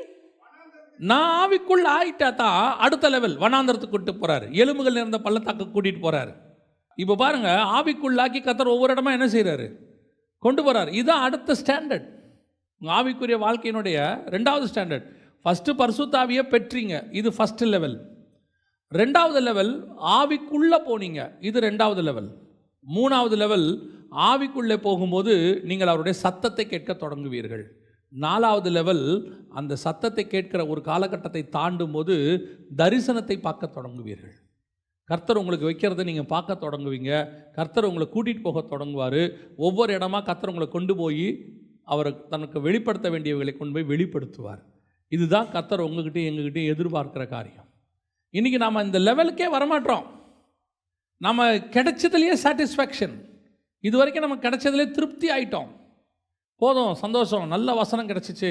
S1: நான் ஆவிக்குள் ஆயிட்டா தான் அடுத்த லெவல் வனாந்தரத்துக்கு கூட்டு போறாரு, எலும்புகள் நிறைந்த பள்ளத்தாக்கு கூட்டிட்டு போறாரு. இப்போ பாருங்க, ஆவிக்குள்ளாக்கி கர்த்தர் ஒவ்வொரு இடமா என்ன செய்யறாரு, கொண்டு போறாரு. இதுதான் அடுத்த ஸ்டாண்டர்ட், ஆவிக்குரிய வாழ்க்கையினுடைய ரெண்டாவது ஸ்டாண்டர்ட். ஃபர்ஸ்ட் பரிசுத்த ஆவியை பெற்றீங்க, இது ஃபர்ஸ்ட் லெவல். ரெண்டாவது லெவல் ஆவிக்குள்ள போனீங்க, இது ரெண்டாவது லெவல். மூணாவது லெவல் ஆவிக்குள்ளே போகும்போது நீங்கள் அவருடைய சத்தத்தை கேட்க தொடங்குவீர்கள். நாலாவது லெவல் அந்த சத்தத்தை கேட்கிற ஒரு காலகட்டத்தை தாண்டும் போது தரிசனத்தை பார்க்க தொடங்குவீர்கள். கர்த்தர் உங்களுக்கு வைக்கிறத நீங்கள் பார்க்க தொடங்குவீங்க. கர்த்தர் உங்களை கூட்டிகிட்டு போக தொடங்குவார். ஒவ்வொரு இடமா கர்த்தர் உங்களை கொண்டு போய் அவர் தனக்கு வெளிப்படுத்த வேண்டியவர்களை கொண்டு போய் வெளிப்படுத்துவார். இதுதான் கர்த்தர் உங்ககிட்டையும் எங்ககிட்டையும் எதிர்பார்க்கிற காரியம். இன்றைக்கி நாம் இந்த லெவலுக்கே வரமாட்டோம். நம்ம கிடைச்சதுலேயே சாட்டிஸ்ஃபேக்ஷன், இது வரைக்கும் நம்ம கிடைச்சதுலேயே திருப்தி ஆயிட்டோம். போதும், சந்தோஷம், நல்ல வசனம் கிடச்சிச்சு.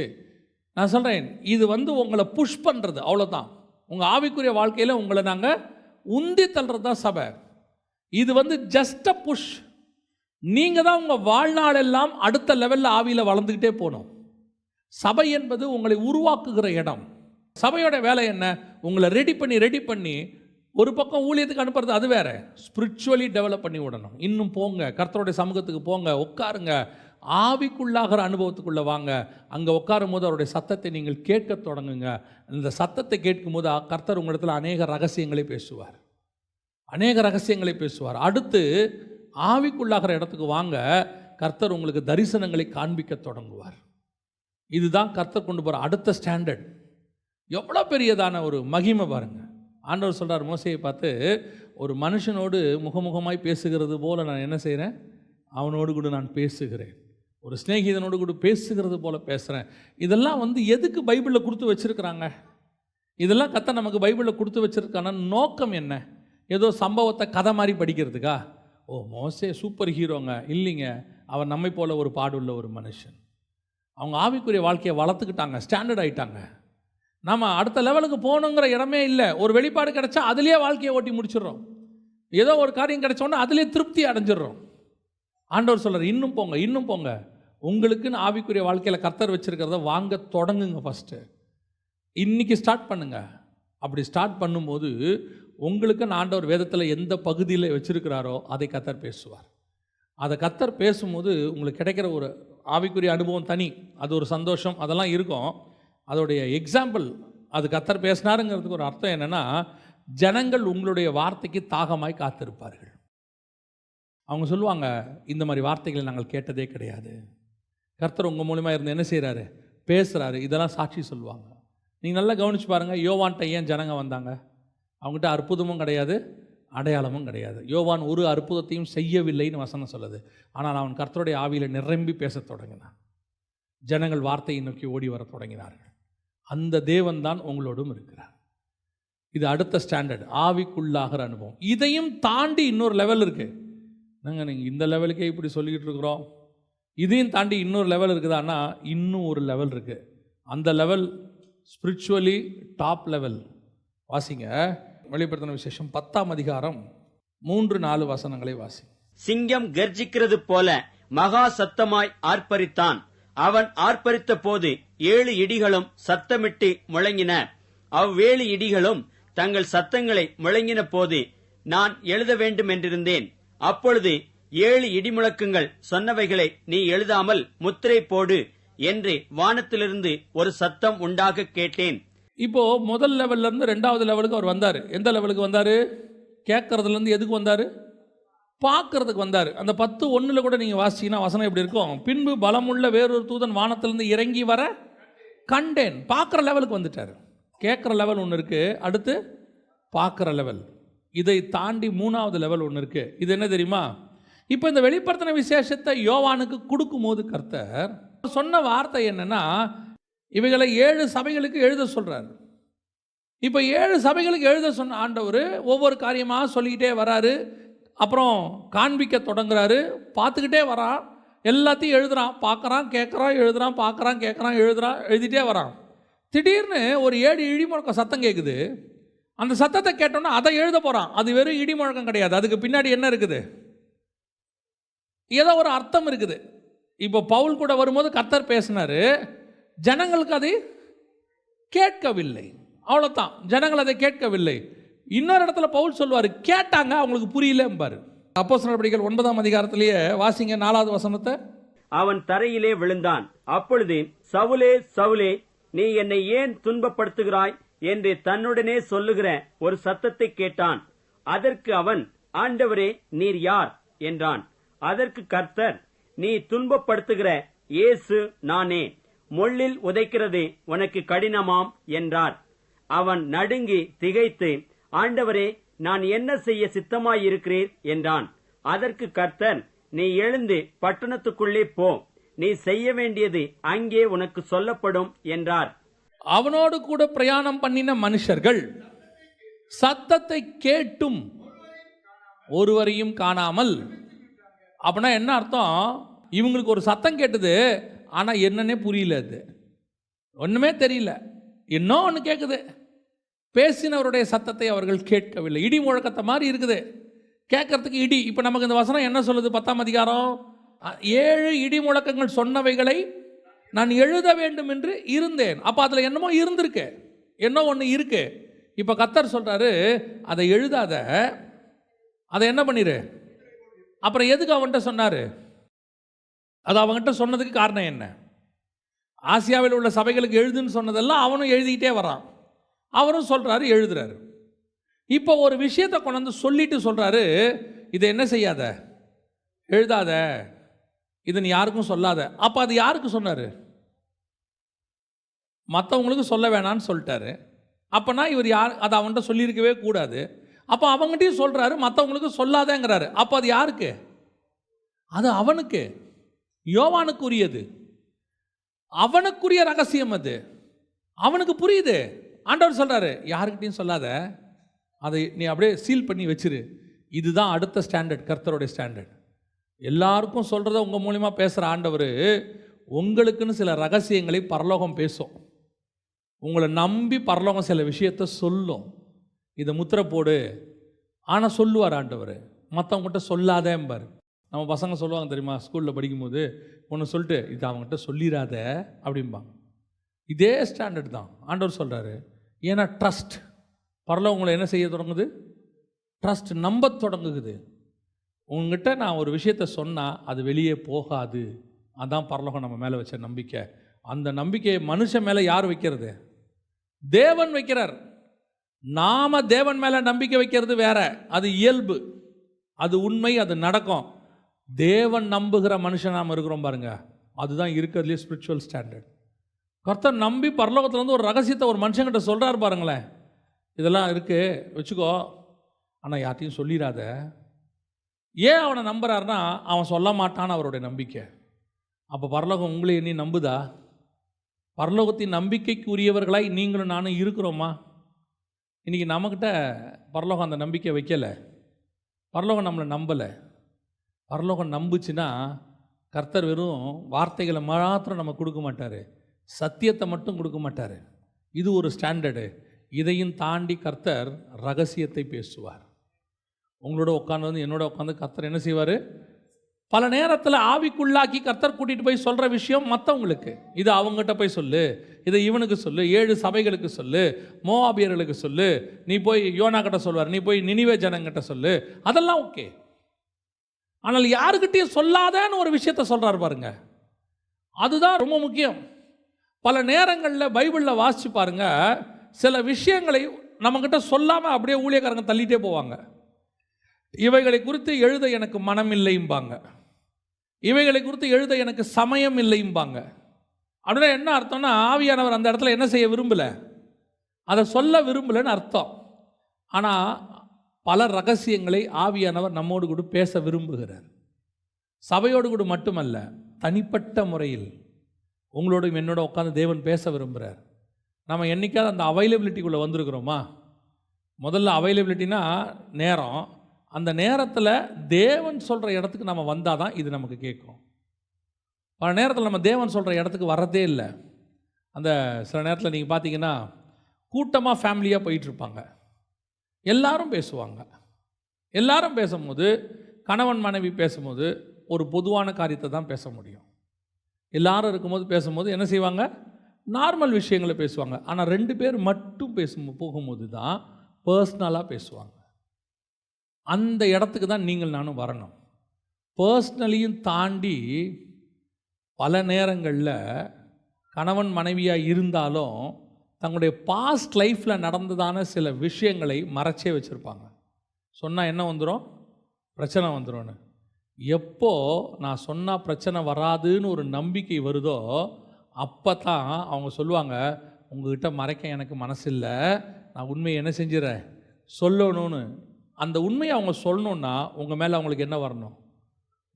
S1: நான் சொல்கிறேன், இது உங்களை புஷ் பண்ணுறது, அவ்வளோதான். உங்கள் ஆவிக்குரிய வாழ்க்கையில் உங்களை நாங்கள் உந்தி தள்ளுறது தான் சபை. இது ஜஸ்ட் அ புஷ். நீங்கள் தான் உங்கள் வாழ்நாள் எல்லாம் அடுத்த லெவலில் ஆவியில் வளர்ந்துக்கிட்டே போகணும். சபை என்பது உங்களை உருவாக்குகிற இடம். சபையோட வேலை என்ன? உங்களை ரெடி பண்ணி ஒரு பக்கம் ஊழியத்துக்கு அனுப்புறது, அது வேற. ஸ்பிரிச்சுவலி டெவலப் பண்ணி விடணும். இன்னும் போங்க, கர்த்தருடைய சமூகத்துக்கு போங்க, உட்காருங்க, ஆவிக்குள்ளாகிற அனுபவத்துக்குள்ளே வாங்க. அங்கே உட்காரும் போது அவருடைய சத்தத்தை நீங்கள் கேட்க தொடங்குங்க. இந்த சத்தத்தை கேட்கும் போது கர்த்தர் உங்களிடத்தில் அநேக ரகசியங்களை பேசுவார். அடுத்து ஆவிக்குள்ளாகிற இடத்துக்கு வாங்க, கர்த்தர் உங்களுக்கு தரிசனங்களை காண்பிக்க தொடங்குவார். இதுதான் கர்த்தர் கொண்டு போகிற அடுத்த ஸ்டாண்டர்ட். எவ்வளோ பெரியதான ஒரு மகிமை பாருங்கள். ஆண்டவர் சொல்கிறார் மோசேயை பார்த்து, ஒரு மனுஷனோடு முகமுகமாய் பேசுகிறது போல நான் என்ன செய்கிறேன், அவனோடு கூட நான் பேசுகிறேன். ஒரு சிநேகிதனோடு கூட பேசுகிறது போல பேசுகிறேன். இதெல்லாம் எதுக்கு பைபிளில் கொடுத்து வச்சுருக்கிறாங்க? இதெல்லாம் கர்த்தர் நமக்கு பைபிளில் கொடுத்து வச்சுருக்கான நோக்கம் என்ன? ஏதோ சம்பவத்தை கதை மாதிரி படிக்கிறதுக்கா? ஓ, மோசே சூப்பர் ஹீரோங்க இல்லைங்க, அவர் நம்மை போல ஒரு பாடுள்ள ஒரு மனுஷன். அவங்க ஆவிக்குரிய வாழ்க்கையை வளர்த்துக்கிட்டாங்க, ஸ்டாண்டர்ட் ஆகிட்டாங்க. நம்ம அடுத்த லெவலுக்கு போகணுங்கிற இடமே இல்லை. ஒரு வெளிப்பாடு கிடைச்சா அதுலேயே வாழ்க்கையை ஓட்டி முடிச்சிடுறோம். ஏதோ ஒரு காரியம் கிடைச்சோன்னா அதுலேயே திருப்தி அடைஞ்சிடுறோம். ஆண்டவர் சொல்கிறார், இன்னும் போங்க. உங்களுக்குன்னு ஆவிக்குரிய வாழ்க்கையில் கர்த்தர் வச்சுருக்கிறத வாங்க தொடங்குங்க. ஃபஸ்ட்டு இன்றைக்கி ஸ்டார்ட் பண்ணுங்க. அப்படி ஸ்டார்ட் பண்ணும்போது உங்களுக்கு ஆண்டவர் வேதத்தில் எந்த பகுதியில் வச்சுருக்கிறாரோ அதை கர்த்தர் பேசுவார். அதை கர்த்தர் பேசும்போது உங்களுக்கு கிடைக்கிற ஒரு ஆவிக்குரிய அனுபவம் தனி. அது ஒரு சந்தோஷம், அதெல்லாம் இருக்கும். அதோடைய எக்ஸாம்பிள், அது கர்த்தர் பேசினாருங்கிறதுக்கு ஒரு அர்த்தம் என்னென்னா, ஜனங்கள் உங்களுடைய வார்த்தைக்கு தாகமாய் காத்திருப்பார்கள். அவங்க சொல்லுவாங்க, இந்த மாதிரி வார்த்தைகளை நாங்கள் கேட்டதே கிடையாது. கர்த்தர் உங்கள் மூலமாக இருந்து என்ன செய்கிறாரு, பேசுகிறாரு. இதெல்லாம் சாட்சி சொல்லுவாங்க. நீங்கள் நல்லா கவனித்து பாருங்கள், யோவான்கிட்ட ஏன் ஜனங்க வந்தாங்க? அவங்ககிட்ட அற்புதமும் கிடையாது, அடையாளமும் கிடையாது. யோவான் ஒரு அற்புதத்தையும் செய்யவில்லைன்னு வசனம் சொல்லுது. ஆனால் அவன் கர்த்தருடைய ஆவியில் நிரம்பி பேச தொடங்கினான். ஜனங்கள் வார்த்தையை நோக்கி ஓடி வர தொடங்கினார்கள். அந்த தேவன் தான் உங்களோடும் இருக்கிறார். இது அடுத்த ஸ்டாண்டர்ட், ஆவிக்குள்ளாகிற அனுபவம். இதையும் தாண்டி இன்னொரு லெவல் இருக்குது. நீங்கள் இந்த லெவலுக்கே இப்படி சொல்லிக்கிட்டு இருக்கிறோம், இதையும் தாண்டி இன்னொரு லெவல் இருக்குதான்னா இன்னும் ஒரு லெவல் இருக்குது. அந்த லெவல் ஸ்பிரிச்சுவலி டாப் லெவல். வாசிங்க வெளிப்படுத்தின விசேஷம் 10ஆம் அதிகாரம் 3-4 வசனங்களை வாசி.
S2: சிங்கம் கர்ஜிக்கிறது போல மகா சத்தமாய் ஆர்ப்பரித்தான். அவன் ஆர்ப்பரித்த போது 7 இடிகளும் சத்தமிட்டு முழங்கின. அவ்வேழு இடிகளும் தங்கள் சத்தங்களை முழங்கின போது நான் எழுத வேண்டும் என்றிருந்தேன். அப்பொழுது 7 இடிமுழக்கங்கள் சொன்னவைகளை நீ எழுதாமல் முத்திரை போடு என்று வானத்திலிருந்து ஒரு சத்தம் உண்டாக கேட்டேன்.
S1: இப்போ முதல் லெவல்ல இருந்து 2வது லெவலுக்கு அவர் வந்தார். எந்த லெவலுக்கு வந்தார்? கேட்கறதுல இருந்து எதுக்கு வந்தார்? பார்க்கறதுக்கு வந்தார். அந்த 10:1 கூட நீங்கள் வாசிச்சீங்கன்னா வசனம் எப்படி இருக்கும்? பின்பு பலமுள்ள வேறொரு தூதன் வானத்திலிருந்து இறங்கி வர கண்டேன். பார்க்குற லெவலுக்கு வந்துட்டார். கேட்குற லெவல் ஒன்று இருக்குது, அடுத்து பார்க்குற லெவல். இதை தாண்டி 3வது லெவல் ஒன்று இருக்குது. இது என்ன தெரியுமா? இப்போ இந்த வெளிப்படுத்தின விசேஷத்தை யோவானுக்கு கொடுக்கும்போது கர்த்தர் சொன்ன வார்த்தை என்னன்னா, இவைகளை 7 சபைகளுக்கு எழுத சொல்கிறார். இப்போ 7 சபைகளுக்கு எழுத சொன்ன ஆண்டவர் ஒவ்வொரு காரியமாக சொல்லிக்கிட்டே வராரு. அப்புறம் காண்பிக்க தொடங்குறாரு. பார்த்துக்கிட்டே வரான், எல்லாத்தையும் எழுதுறான், பார்க்குறான், கேட்குறான், எழுதுறான், பார்க்குறான், கேட்குறான், எழுதுறான், எழுதிட்டே வரான். திடீர்னு ஒரு 7 இடிமுழக்கம் சத்தம் கேட்குது. அந்த சத்தத்தை கேட்டோன்னா அதை எழுத போகிறான். அது வெறும் இடிமுழக்கம் கிடையாது, அதுக்கு பின்னாடி என்ன இருக்குது? ஏதோ ஒரு அர்த்தம் இருக்குது. இப்போ பவுல் கூட வரும்போது கர்த்தர் பேசினாரு, ஜனங்களுக்கு அதை கேட்கவில்லை. அவ்வளோதான், ஜனங்கள் அதை கேட்கவில்லை. இன்னொரு இடத்துல பவுல் சொல்வார், கேட்டாங்க அவங்களுக்கு புரியலம்பாரு. அப்போஸ்தலர் நடவடிக்கைகள் 9ஆம் அதிகாரத்திலேயே வாசிங்க 4வது வசனத்தை.
S2: அவன் தரையிலே விழுந்தான். அப்பொழுது, சவுலே சவுலே, நீ என்னை ஏன் துன்பப்படுத்துகிறாய் என்று தன்னுடனே சொல்லுகிற ஒரு சத்தத்தை கேட்டான். அதற்கு அவன், ஆண்டவரே, நீர் யார் என்றான். அதற்கு கர்த்தர், நீ துன்பப்படுத்துகிற இயேசு நானே. முள்ளில் உதைக்கிறது உனக்கு கடினமாம் என்றார். அவன் நடுங்கி திகைத்து, ஆண்டவரே, நான் என்ன செய்ய சித்தமாயிருக்கிறீர் என்றான். அதற்கு கர்த்தர், நீ எழுந்து பட்டணத்துக்குள்ளே போ, நீ செய்ய வேண்டியது அங்கே உனக்கு சொல்லப்படும் என்றார்.
S1: அவனோடு கூட பிரயாணம் பண்ணின மனுஷர்கள் சத்தத்தை கேட்டும் ஒருவரையும் காணாமல். அப்படின்னா என்ன அர்த்தம்? இவங்களுக்கு ஒரு சத்தம் கேட்டது, ஆனால் என்னன்னே புரியல, அது ஒன்றுமே தெரியல. இன்னும் ஒன்று கேட்குது, பேசினவருடைய சத்தத்தை அவர்கள் கேட்கவில்லை. இடி முழக்கத்தை மாதிரி இருக்குது கேட்கறதுக்கு இடி. இப்போ நமக்கு இந்த வசனம் என்ன சொல்லுது? 10ஆம் அதிகாரம் 7 இடி முழக்கங்கள் சொன்னவைகளை நான் எழுத வேண்டும் என்று இருந்தேன். அப்போ அதில் என்னமோ இருந்திருக்கு, என்ன ஒன்று இருக்கு. இப்போ கர்த்தர் சொல்கிறாரு, அதை எழுதாத, அதை என்ன பண்ணிரு. அப்புறம் எதுக்கு அவன்கிட்ட சொன்னார்? அது அவன்கிட்ட சொன்னதுக்கு காரணம் என்ன? ஆசியாவில் உள்ள சபைகளுக்கு எழுதுன்னு சொன்னதெல்லாம் அவனும் எழுதிக்கிட்டே வரான். அவரும் சொல்கிறாரு, எழுதுறாரு. இப்போ ஒரு விஷயத்தை கொண்டு வந்து சொல்லிட்டு சொல்கிறாரு, இதை என்ன செய்யாத, எழுதாத, இது நீ யாருக்கும் சொல்லாத. அப்போ அது யாருக்கு சொன்னார்? மற்றவங்களுக்கு சொல்ல வேணான்னு சொல்லிட்டாரு. அப்போனா இவர் யார், அதை அவன்கிட்ட சொல்லியிருக்கவே கூடாது. அப்போ அவங்ககிட்டையும் சொல்கிறாரு, மற்றவங்களுக்கு சொல்லாதேங்கிறாரு. அப்போ அது யாருக்கு? அது அவனுக்கு, யோவானுக்குரியது, அவனுக்குரிய ரகசியம். அது அவனுக்கு புரியுது. ஆண்டவர் சொல்கிறாரு, யாருக்கிட்டையும் சொல்லாத, அதை நீ அப்படியே சீல் பண்ணி வச்சிரு. இதுதான் அடுத்த ஸ்டாண்டர்ட், கர்த்தருடைய ஸ்டாண்டர்ட். எல்லாருக்கும் சொல்கிறத உங்கள் மூலிமா பேசுகிற ஆண்டவர் உங்களுக்குன்னு சில ரகசியங்களை பரலோகம் பேசும். உங்களை நம்பி பரலோகம் சில விஷயத்தை சொல்லும். இதை முத்திரை போடு, ஆனால் சொல்லுவார் ஆண்டவர், மற்றவங்ககிட்ட சொல்லாதேம்பார். நம்ம பசங்க சொல்லுவாங்க தெரியுமா, ஸ்கூலில் படிக்கும்போது ஒன்று சொல்லிட்டு இது அவங்ககிட்ட சொல்லிடாத அப்படிம்பாங்க. இதே ஸ்டாண்டர்ட் தான் ஆண்டவர் சொல்கிறாரு. ஏன்னா ட்ரஸ்ட், பரலோகம் உங்களை என்ன செய்ய தொடங்குது? ட்ரஸ்ட், நம்ப தொடங்குது. உங்ககிட்ட நான் ஒரு விஷயத்தை சொன்னால் அது வெளியே போகாது. அதான் பரலோகம் நம்ம மேலே வச்ச நம்பிக்கை. அந்த நம்பிக்கையை மனுஷன் மேலே யார் வைக்கிறது? தேவன் வைக்கிறார். நாம தேவன் மேலே நம்பிக்கை வைக்கிறது வேற, அது இயல்பு, அது உண்மை, அது நடக்கும். தேவன் நம்புகிற மனுஷன் நாம் இருக்கிறோம் பாருங்க, அதுதான் இருக்கிறதுலே ஸ்பிரிச்சுவல் ஸ்டாண்டர்ட். கர்த்தர் நம்பி பரலோகத்தில் ஒரு ரகசியத்தை ஒரு மனுஷங்கிட்ட சொல்கிறார் பாருங்களேன், இதெல்லாம் இருக்குது வச்சுக்கோ, ஆனால் யார்ட்டையும் சொல்லிடாத. ஏன் அவனை நம்புறாருன்னா, அவன் சொல்ல மாட்டான்னு அவருடைய நம்பிக்கை. அப்போ பரலோகம் உங்களை எண்ணி நம்புதா? பரலோகத்தின் நம்பிக்கைக்கு உரியவர்களாய் நீங்களும் நானும் இருக்கிறோமா? இன்றைக்கி நம்மக்கிட்ட பரலோகம் அந்த நம்பிக்கை வைக்கலை. பரலோகம் நம்மளை நம்பலை. பரலோகம் நம்புச்சுன்னா கர்த்தர் வெறும் வார்த்தைகளை மாத்திரம் நம்ம கொடுக்க மாட்டார், சத்தியத்தை மட்டும் கொடுக்க மாட்டார். இது ஒரு ஸ்டாண்டர்டு. இதையும் தாண்டி கர்த்தர் ரகசியத்தை பேசுவார். உங்களோட உட்காந்து வந்து என்னோட உட்காந்து கர்த்தர் என்ன செய்வார்? பல நேரத்தில் ஆவிக்குள்ளாக்கி கர்த்தர் கூட்டிகிட்டு போய் சொல்கிற விஷயம் மற்றவங்களுக்கு, இது அவங்ககிட்ட போய் சொல்லு, இதை இவனுக்கு சொல்லு, 7 சபைகளுக்கு சொல்லு, மோவாபியர்களுக்கு சொல்லு, நீ போய் யோனா கிட்ட சொல்வார், நீ போய் நினிவே ஜனங்கிட்ட சொல்லு, அதெல்லாம் ஓகே. ஆனால் யாருக்கிட்டையும் சொல்லாதன்னு ஒரு விஷயத்த சொல்கிறார் பாருங்க, அதுதான் ரொம்ப முக்கியம். பல நேரங்களில் பைபிளில் வாசித்து பாருங்க, சில விஷயங்களை நம்மக்கிட்ட சொல்லாமல் அப்படியே ஊழியக்காரங்க தள்ளிட்டே போவாங்க. இவைகளை குறித்து எழுத எனக்கு மனம் இல்லைம்பாங்க, இவைகளை குறித்து எழுத எனக்கு சமயம் இல்லைம்பாங்க. அப்படின்னா என்ன அர்த்தம்னா, ஆவியானவர் அந்த இடத்துல என்ன செய்ய விரும்பலை, அதை சொல்ல விரும்பலைன்னு அர்த்தம். ஆனால் பல ரகசியங்களை ஆவியானவர் நம்மோடு கூட பேச விரும்புகிறார். சபையோடு கூட மட்டுமல்ல, தனிப்பட்ட முறையில் உங்களோடும் என்னோட உட்காந்து தேவன் பேச விரும்புகிறார். நம்ம என்றைக்காவது அந்த அவைலபிலிட்டிக்குள்ளே வந்திருக்கிறோமா? முதல்ல அவைலபிலிட்டினா நேரம். அந்த நேரத்தில் தேவன் சொல்கிற இடத்துக்கு நம்ம வந்தால் தான் இது நமக்கு கேட்கும். பல நேரத்தில் நம்ம தேவன் சொல்கிற இடத்துக்கு வர்றதே இல்லை. அந்த சில நேரத்தில் நீங்கள் பார்த்தீங்கன்னா, கூட்டமாக ஃபேமிலியாக போயிட்டுருப்பாங்க, எல்லாரும் பேசுவாங்க. எல்லாரும் பேசும்போது, கணவன் மனைவி பேசும்போது ஒரு பொதுவான காரியத்தை தான் பேச முடியும். எல்லாரும் இருக்கும்போது பேசும்போது என்ன செய்வாங்க? நார்மல் விஷயங்களை பேசுவாங்க. ஆனால் 2 பேர் மட்டும் போகும்போது தான் பர்சனலாக பேசுவாங்க. அந்த இடத்துக்கு தான் நீங்கள் நானும் வரணும். பர்சனலையும் தாண்டி பல நேரங்களில் கணவன் மனைவியாக இருந்தாலும் தங்களுடைய பாஸ்ட் லைஃப்பில் நடந்ததான சில விஷயங்களை மறைச்சே வச்சுருப்பாங்க. சொன்னால் என்ன வந்துடும்? பிரச்சனை வந்துடும்னு. எப்போ நான் சொன்னால் பிரச்சனை வராதுன்னு ஒரு நம்பிக்கை வருதோ அப்போ தான் அவங்க சொல்லுவாங்க, உங்ககிட்ட மறைக்க எனக்கு மனசு இல்லை, நான் உண்மையை என்ன செஞ்சிடறேன் சொல்லணும்னு. அந்த உண்மையை அவங்க சொல்லணுன்னா உங்கள் மேலே அவங்களுக்கு என்ன வரணும்?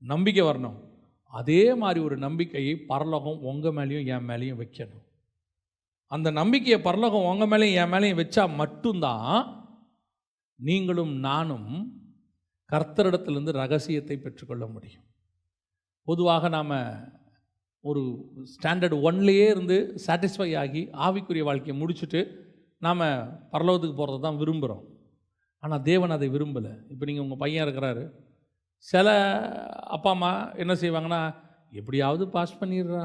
S1: நம்பிக்கை வரணும். அதே மாதிரி ஒரு நம்பிக்கையை பரலோகம் உங்கள் மேலேயும் என் மேலேயும் வைக்கணும். அந்த நம்பிக்கையை பரலோகம் உங்கள் மேலேயும் என் மேலேயும் வச்சா மட்டும்தான் நீங்களும் நானும் கர்த்தரிடத்திலிருந்து ரகசியத்தை பெற்றுக்கொள்ள முடியும். பொதுவாக நாம் ஒரு ஸ்டாண்டர்ட் 1லேயே இருந்து சாட்டிஸ்ஃபை ஆகி ஆவிக்குரிய வாழ்க்கையை முடிச்சுட்டு நாம் பரலோகத்துக்கு போகிறத தான் விரும்புகிறோம். ஆனால் தேவன் அதை விரும்பலை. இப்போ நீங்கள் உங்கள் பையன் இருக்கிறாரு, சில அப்பா அம்மா என்ன செய்வாங்கன்னா, எப்படியாவது பாஸ் பண்ணிடுறா,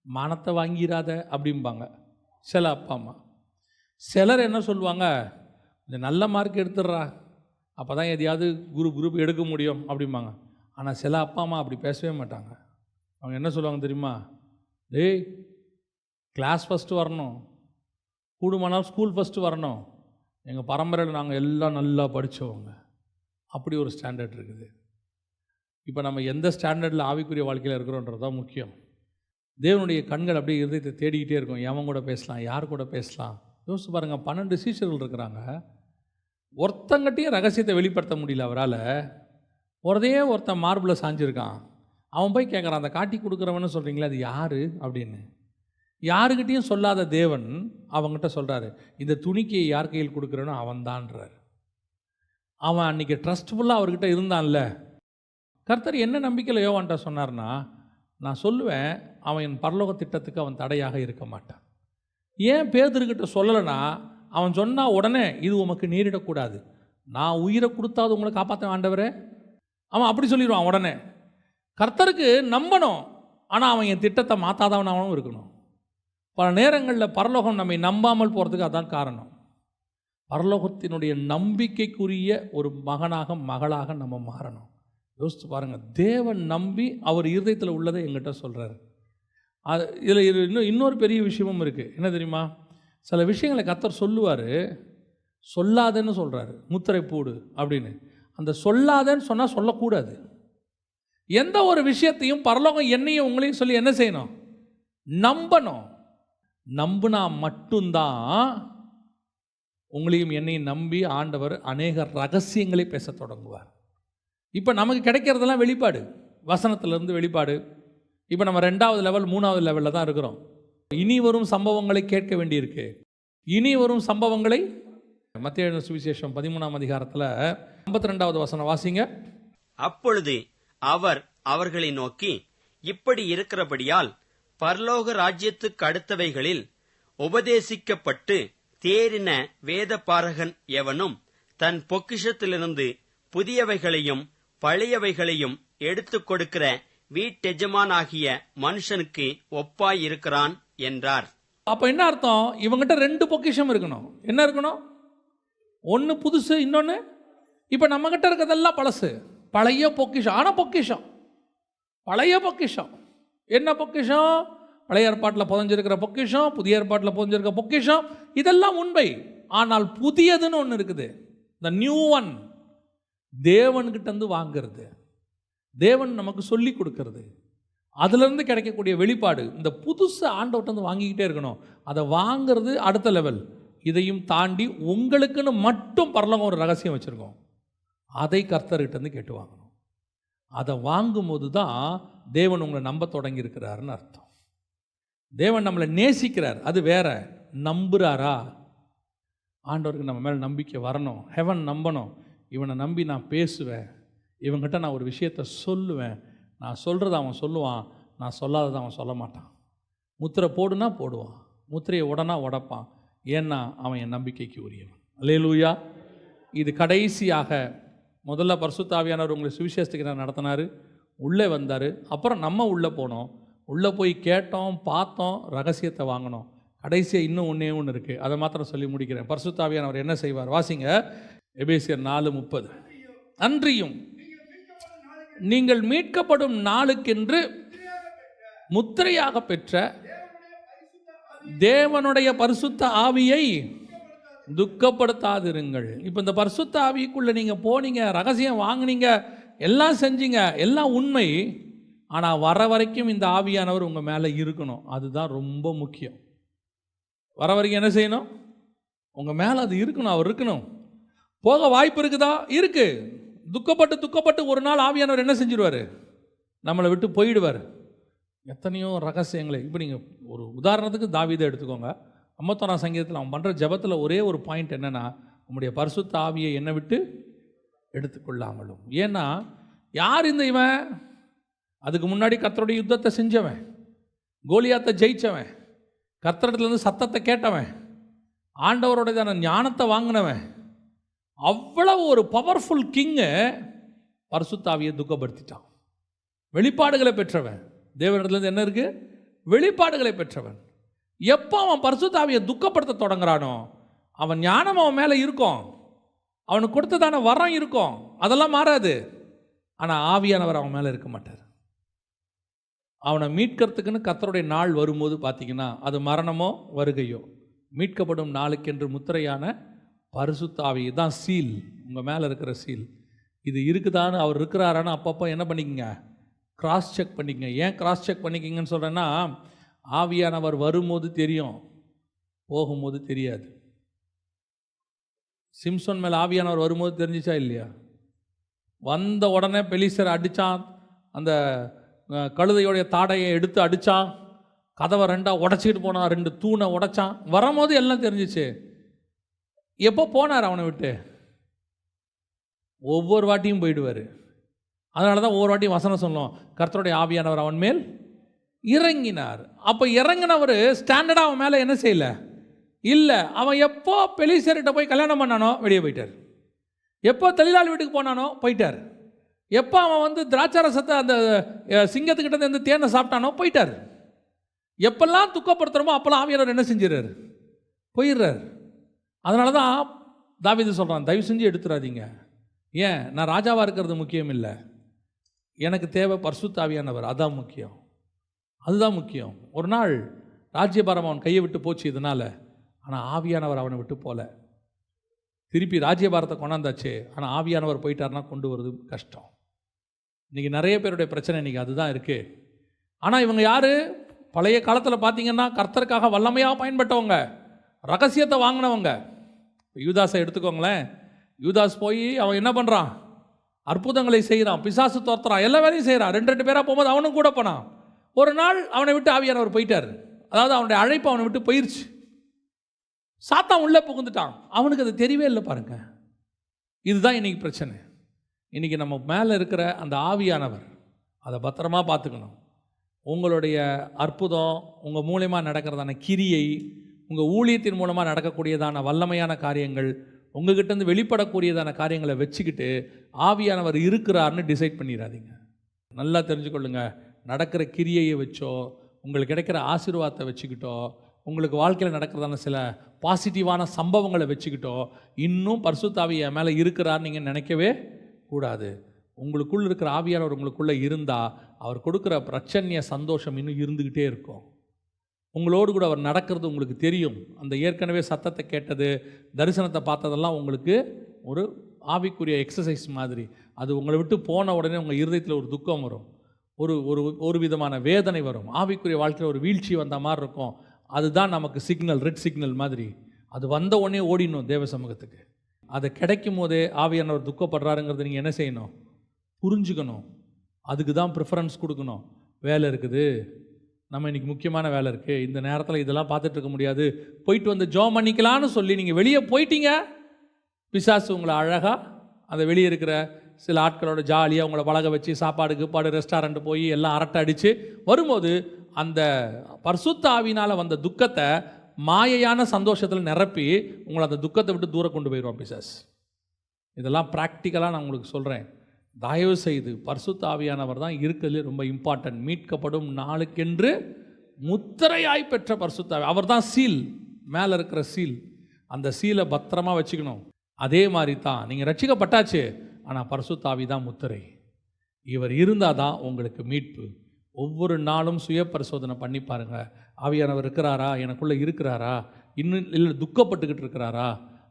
S1: மானத்தை வாங்கிடாத அப்படிம்பாங்க சில அப்பா அம்மா. சிலர் என்ன சொல்லுவாங்க, இந்த நல்ல மார்க் எடுத்துடுறா, அப்போ தான் எதையாவது குரூப் எடுக்க முடியும் அப்படிம்பாங்க. ஆனால் சில அப்பா அம்மா அப்படி பேசவே மாட்டாங்க. அவங்க என்ன சொல்லுவாங்க தெரியுமா? டேய், கிளாஸ் ஃபஸ்ட்டு வரணும், கூடுமானால் ஸ்கூல் ஃபஸ்ட்டு வரணும், எங்கள் பரம்பரையில் நாங்கள் எல்லாம் நல்லா படித்தவங்க. அப்படி ஒரு ஸ்டாண்டர்ட் இருக்குது. இப்போ நம்ம எந்த ஸ்டாண்டர்டில் ஆவிக்குரிய வாழ்க்கையில் இருக்கிறோன்றது தான் முக்கியம். தேவனுடைய கண்கள் அப்படியே இருதயத்தை தேடிக்கிட்டே இருக்கும். எவன் கூட பேசலாம், யார் கூட பேசலாம். யோசிச்சு பாருங்கள், 12 சீஷர்கள் இருக்கிறாங்க. ஒருத்தங்கிட்டையும் ரகசியத்தை வெளிப்படுத்த முடியல அவரால். ஒருத்தன் மார்பில் சாஞ்சிருக்கான். அவன் போய் கேட்குறான், அந்த காட்டி கொடுக்குறவன்னு சொல்கிறீங்களே அது யார் அப்படின்னு. யாருக்கிட்டையும் சொல்லாத தேவன் அவங்ககிட்ட சொல்கிறாரு, இந்த துணிக்கையை யார் கையில் கொடுக்குறனோ அவன்தான்றார். அவன் அன்றைக்கி ட்ரஸ்ட்ஃபுல்லாக அவர்கிட்ட இருந்தான்ல. கர்த்தர் என்ன நம்பிக்கையில் யோவான்ட்ட சொன்னார்னா, நான் சொல்லுவேன் அவன் என் பரலோக திட்டத்துக்கு அவன் தடையாக இருக்க மாட்டான். ஏன் பேதுருக்கிட்ட சொல்லலைன்னா, அவன் சொன்னால் உடனே இது உமக்கு நேரிடக்கூடாது, நான் உயிரை கொடுத்தாவது உங்களை காப்பாற்ற ஆண்டவரே, அவன் அப்படி சொல்லிடுவான் உடனே. கர்த்தருக்கு நம்பணும், ஆனால் அவன் என் திட்டத்தை மாற்றாதவனாகவும் இருக்கணும். பல நேரங்களில் பரலோகம் நம்மை நம்பாமல் போகிறதுக்கு அதான் காரணம். பரலோகத்தினுடைய நம்பிக்கைக்குரிய ஒரு மகனாக மகளாக நம்ம மாறணும். யோசித்து பாருங்கள், தேவன் நம்பி அவர் இருதயத்தில் உள்ளதை எங்கிட்ட சொல்கிறார். அது இதில் இன்னொரு பெரிய விஷயமும் இருக்குது. என்ன தெரியுமா? சில விஷயங்களை கர்த்தர் சொல்லுவார், சொல்லாதேன்னு சொல்கிறாரு, முத்திரை போடு அப்படின்னு. அந்த சொல்லாதேன்னு சொன்னால் சொல்லக்கூடாது. எந்த ஒரு விஷயத்தையும் பரலோகம் என்னையும் உங்களையும் சொல்லி என்ன செய்யணும்? நம்பணும். நம்பினா மட்டும்தான் உங்களையும் என்னையும் நம்பி ஆண்டவர் அநேக ரகசியங்களை பேச தொடங்குவார். இப்போ நமக்கு கிடைக்கிறதெல்லாம் வெளிப்பாடு, வசனத்திலிருந்து வெளிப்பாடு. இப்போ நம்ம 2வது லெவல் 3வது லெவலில் தான் இருக்கிறோம். இனி வரும் சம்பவங்களை கேட்க வேண்டியிருக்கு. இனி வரும் சம்பவங்களை மத்தேயு எழுதின சுவிசேஷம் 13ஆம் அதிகாரத்தில் 52வது வசனம் வாசிங்க.
S2: அப்பொழுது அவர் அவர்களை நோக்கி, இப்படி இருக்கிறபடியால் பரலோக ராஜ்யத்துக்கு அடுத்தவைகளில் உபதேசிக்கப்பட்டு தேறின வேத பாரகன் எவனும் தன் பொக்கிஷத்திலிருந்து புதியவைகளையும் பழையவைகளையும் எடுத்துக் கொடுக்கிற வீட்டெஜமானாகிய மனுஷனுக்கு ஒப்பாயிருக்கிறான் என்றார்.
S1: அப்போ என்ன அர்த்தம்? இவங்கிட்ட 2 பொக்கிஷம் இருக்கணும். என்ன இருக்கணும்? ஒன்று புதுசு, இன்னொன்று இப்போ நம்மகிட்ட இருக்கிறதெல்லாம் பழசு, பழைய பொக்கிஷம். ஆனால் பொக்கிஷம், பழைய பொக்கிஷம். என்ன பொக்கிஷம்? பழைய ஏற்பாட்டில் புதஞ்சிருக்கிற பொக்கிஷம், புதிய ஏற்பாட்டில் புதஞ்சிருக்கிற பொக்கிஷம், இதெல்லாம் உண்மை. ஆனால் புதியதுன்னு ஒன்று இருக்குது, த நியூ ஒன். தேவன்கிட்டேருந்து வாங்கிறது, தேவன் நமக்கு சொல்லி கொடுக்கறது, அதுலேருந்து கிடைக்கக்கூடிய வெளிப்பாடு. இந்த புதுசு ஆண்டவர்கிட்ட வாங்கிக்கிட்டே இருக்கணும். அதை வாங்கிறது அடுத்த லெவல். இதையும் தாண்டி உங்களுக்குன்னு மட்டும் பரலோகம் ஒரு ரகசியம் வச்சுருக்கோம், அதை கர்த்தர்கிட்டேருந்து கேட்டு வாங்கணும். அதை வாங்கும்போது தான் தேவன் உங்களை நம்ப தொடங்கி இருக்கிறாருன்னு அர்த்தம். தேவன் நம்மளை நேசிக்கிறார், அது வேற. நம்புகிறாரா? ஆண்டவருக்கு நம்ம மேலே நம்பிக்கை வரணும், ஹெவன் நம்பணும். இவனை நம்பி நான் பேசுவேன், இவங்கிட்ட நான் ஒரு விஷயத்தை சொல்லுவேன், நான் சொல்கிறத அவன் சொல்லுவான், நான் சொல்லாததை அவன் சொல்ல மாட்டான். முத்திரை போடுனா போடுவான், முத்திரையை உடனா உடைப்பான். ஏன்னா அவன் என் நம்பிக்கைக்கு உரியவன். அல்லேலூயா. இது கடைசியாக முதல்ல பரிசுத்த ஆவியானவர் உங்களை சுவிசேஷத்துக்கு நடத்தினார், உள்ளே வந்தார். அப்புறம் நம்ம உள்ளே போனோம். உள்ளே போய் கேட்டோம், பார்த்தோம், ரகசியத்தை வாங்கினோம். கடைசியாக இன்னும் ஒன்று இருக்குது, அதை மாத்திரம் சொல்லி முடிக்கிறேன். பரிசுத்த ஆவியானவர் என்ன செய்வார்? வாசிங்க, எபேசியர் 4:30. அன்றியும் நீங்கள் மீட்கப்படும் நாளுக்கென்று முத்திரையாக பெற்ற தேவனுடைய பரிசுத்த ஆவியை துக்கப்படுத்தாதிருங்கள். இப்போ இந்த பரிசுத்த ஆவிக்குள்ளே நீங்கள் போனீங்க, ரகசியம் வாங்கினீங்க, எல்லாம் செஞ்சீங்க, எல்லாம் உண்மை. ஆனால் வர வரைக்கும் இந்த ஆவியானவர் உங்கள் மேலே இருக்கணும். அதுதான் ரொம்ப முக்கியம். வர வரைக்கும் என்ன செய்யணும்? உங்கள் மேலே அது இருக்கணும், அவர் இருக்கணும். போக வாய்ப்பு இருக்குதா? இருக்கு. துக்கப்பட்டு ஒரு நாள் ஆவியானவர் என்ன செஞ்சிருவார்? நம்மளை விட்டு போயிடுவார். எத்தனையோ ரகசியங்களை. இப்போ நீங்கள் ஒரு உதாரணத்துக்கு தாவீதை எடுத்துக்கோங்க. 51ஆம் சங்கீதத்தில் அவன் பண்ணுற ஜெபத்தில் ஒரே ஒரு பாயிண்ட் என்னென்னா, உம்முடைய பரிசுத்த ஆவியை என்னை விட்டு எடுத்துக்கொள்ளாமலும். ஏன்னா யார் இந்த இவன்? அதுக்கு முன்னாடி கர்த்தருடைய யுத்தத்தை செஞ்சவன், கோலியாத்தை ஜெயிச்சவன், கர்த்தரிடத்துலேருந்து சத்தத்தை கேட்டவன், ஆண்டவருடையதான ஞானத்தை வாங்கினவன், அவ்வளவு ஒரு பவர்ஃபுல் கிங்கு பரிசுத்த ஆவியை துக்கப்படுத்திட்டான். வெளிப்பாடுகளை பெற்றவன், தேவனிடத்துலேருந்து என்ன இருக்கு? வெளிப்பாடுகளை பெற்றவன். எப்போ அவன் பரிசுத்த ஆவியை துக்கப்படுத்த தொடங்குறானோ, அவன் ஞானம் அவன் மேலே இருக்கும், அவனுக்கு கொடுத்ததான வரம் இருக்கும், அதெல்லாம் மாறாது. ஆனால் ஆவியானவர் அவன் மேலே இருக்க மாட்டார். அவனை மீட்கிறதுக்குன்னு கர்த்தருடைய நாள் வரும்போது பார்த்தீங்கன்னா, அது மரணமோ வருகையோ, மீட்கப்படும் நாளுக்கென்று முத்திரையான பரிசுத்த ஆவி தான் சீல், உங்கள் மேலே இருக்கிற சீல். இது இருக்குதான்னு, அவர் இருக்கிறாரான்னு அப்பப்போ என்ன பண்ணிக்கங்க? கிராஸ் செக் பண்ணிக்கங்க. ஏன் கிராஸ் செக் பண்ணிக்கிங்கன்னு சொல்கிறேன்னா, ஆவியானவர் வரும்போது தெரியும், போகும்போது தெரியாது. சிம்சோன் மேலே ஆவியானவர் வரும்போது தெரிஞ்சிச்சா இல்லையா? வந்த உடனே பெலிஸ்தரை அடித்தான், அந்த கழுதையோடைய தாடையை எடுத்து அடித்தான், கதவை ரெண்டாக உடச்சிக்கிட்டு போனான், 2 தூணை உடைச்சான். வரும்போது எல்லாம் தெரிஞ்சிச்சு. எப்போ போனார் அவனை விட்டு? ஒவ்வொரு வாட்டியும் போயிடுவார். அதனால தான் ஒவ்வொரு வாட்டியும் வசனம் சொல்லும், கர்த்தருடைய ஆவியானவர் அவன் மேல் இறங்கினார். அப்போ இறங்கினவர் ஸ்டாண்டர்டாக அவன் மேலே என்ன செய்யலை? இல்லை. அவன் எப்போ பெலிஸ்தர்கிட்ட போய் கல்யாணம் பண்ணானோ வெளியே போயிட்டார். எப்போ தெளிலாள் வீட்டுக்கு போனானோ போயிட்டார். எப்போ அவன் திராட்சரசத்தை அந்த சிங்கத்துக்கிட்ட இருந்து தேனை சாப்பிட்டானோ போயிட்டார். எப்பெல்லாம் துக்கப்படுத்துகிறோமோ அப்போல்லாம் ஆவியானவர் என்ன செஞ்சிடறாரு? போயிடுறார். அதனால தான் தாவீது சொல்கிறான், தயவு செஞ்சு எடுத்துடாதீங்க. ஏன்? நான் ராஜாவாக இருக்கிறது முக்கியம் இல்லை, எனக்கு தேவை பரிசுத்த ஆவியானவர், அதான் முக்கியம், அதுதான் முக்கியம். ஒரு நாள் ராஜ்யபாரம் அவன் கையை விட்டு போச்சு இதனால், ஆனால் ஆவியானவர் அவனை விட்டு போகல. திருப்பி ராஜ்யபாரத்தை கொண்டாந்தாச்சு, ஆனால் ஆவியானவர் போயிட்டார்னா கொண்டு வருது கஷ்டம். இன்றைக்கி நிறைய பேருடைய பிரச்சனை இன்றைக்கி அதுதான் இருக்குது. ஆனால் இவங்க யார்? பழைய காலத்தில் பார்த்தீங்கன்னா கர்த்தருக்காக வல்லமையாக பயன்பட்டவங்க, ரகசியத்தை வாங்கினவங்க. யூதாஸை எடுத்துக்கோங்களேன். யூதாஸ் போய் அவன் என்ன பண்ணுறான்? அற்புதங்களை செய்கிறான், பிசாசு துரத்துறான், எல்லா வேலையும் செய்கிறான். 2 பேராக போகும்போது அவனும் கூட போனான். ஒரு நாள் அவனை விட்டு ஆவியானவர் போயிட்டார். அதாவது அவனுடைய அழைப்பு அவனை விட்டு போயிடுச்சு. சாத்தான் உள்ளே புகுந்துட்டான். அவனுக்கு அது தெரியவே இல்லை பாருங்க. இதுதான் இன்றைக்கி பிரச்சனை. இன்றைக்கி நம்ம மேலே இருக்கிற அந்த ஆவியானவர், அதை பத்திரமா பார்த்துக்கணும். உங்களுடைய அற்புதம், உங்கள் மூலமாக நடக்கிறதான கிரியை, உங்கள் ஊழியத்தின் மூலமாக நடக்கக்கூடியதான வல்லமையான காரியங்கள், உங்ககிட்டேருந்து வெளிப்படக்கூடியதான காரியங்களை வச்சுக்கிட்டு ஆவியானவர் இருக்கிறார்னு டிசைட் பண்ணிடாதீங்க. நல்லா தெரிஞ்சுக்கொள்ளுங்க. நடக்கிற கிரியையை வச்சோ, உங்களுக்கு கிடைக்கிற ஆசீர்வாதத்தை வச்சுக்கிட்டோ, உங்களுக்கு வாழ்க்கையில் நடக்கிறதான சில பாசிட்டிவான சம்பவங்களை வச்சுக்கிட்டோ இன்னும் பரிசுத்த ஆவி என் மேலே இருக்கிறார் நீங்கள் நினைக்கவே கூடாது. உங்களுக்குள்ள இருக்கிற ஆவியானவர் உங்களுக்குள்ளே இருந்தால் அவர் கொடுக்குற பிரச்சனைய சந்தோஷம் இன்னும் இருந்துக்கிட்டே இருக்கும். உங்களோடு கூட அவர் நடக்கிறது உங்களுக்கு தெரியும். அந்த ஏற்கனவே சத்தத்தை கேட்டது, தரிசனத்தை பார்த்ததெல்லாம் உங்களுக்கு ஒரு ஆவிக்குரிய எக்ஸசைஸ் மாதிரி. அது உங்களை விட்டு போன உடனே உங்கள் இருதயத்தில் ஒரு துக்கம் வரும், ஒரு விதமான வேதனை வரும், ஆவிக்குரிய வாழ்க்கையில் ஒரு வீழ்ச்சி வந்த மாதிரி இருக்கும். அதுதான் நமக்கு சிக்னல், ரெட் சிக்னல் மாதிரி. அது வந்த உடனே ஓடிடணும் தேவ சமூகத்துக்கு. அதை கிடைக்கும் போதே ஆவியானவர் துக்கப்படுறாருங்கிறது நீங்கள் என்ன செய்யணும்? புரிஞ்சுக்கணும். அதுக்கு தான் ப்ரிஃபரன்ஸ் கொடுக்கணும். வேலை இருக்குது, நம்ம இன்றைக்கி முக்கியமான வேலை இருக்குது, இந்த நேரத்தில் இதெல்லாம் பார்த்துட்டு இருக்க முடியாது, போயிட்டு வந்து ஜோம் பண்ணிக்கலான்னு சொல்லி நீங்கள் வெளியே போயிட்டீங்க, பிசாசு உங்களை அழகாக அந்த வெளியே இருக்கிற சில ஆட்களோட ஜாலியாக உங்களை பழக வச்சு சாப்பாடு ரெஸ்டாரண்ட் போய் எல்லாம் அரட்டை அடித்து வரும்போது அந்த பரிசுத்த ஆவினால் வந்த துக்கத்தை மாயையான சந்தோஷத்தில் நிரப்பி உங்களை அந்த துக்கத்தை விட்டு தூரம் கொண்டு போயிடுவான் பிசாஸ். இதெல்லாம் ப்ராக்டிக்கலாக நான் உங்களுக்கு சொல்கிறேன். தயவு செய்து பரிசுத்த ஆவியானவர் தான் இருக்கிறதுலே ரொம்ப இம்பார்ட்டன்ட். மீட்கப்படும் நாளுக்கென்று முத்திரையாய் பெற்ற பரிசுத்த ஆவி, அவர் தான் சீல், மேலே இருக்கிற சீல். அந்த சீலை பத்திரமா வச்சுக்கணும். அதே மாதிரி தான் நீங்கள் ரட்சிக்கப்பட்டாச்சு, ஆனால் பரிசுத்த ஆவி தான் முத்திரை. இவர் இருந்தால் தான் உங்களுக்கு மீட்பு. ஒவ்வொரு நாளும் சுய பரிசோதனை பண்ணி பாருங்கள். ஆவியானவர் இருக்கிறாரா, எனக்குள்ளே இருக்கிறாரா, இன்னும் இல்லை துக்கப்பட்டுக்கிட்டு இருக்கிறாரா,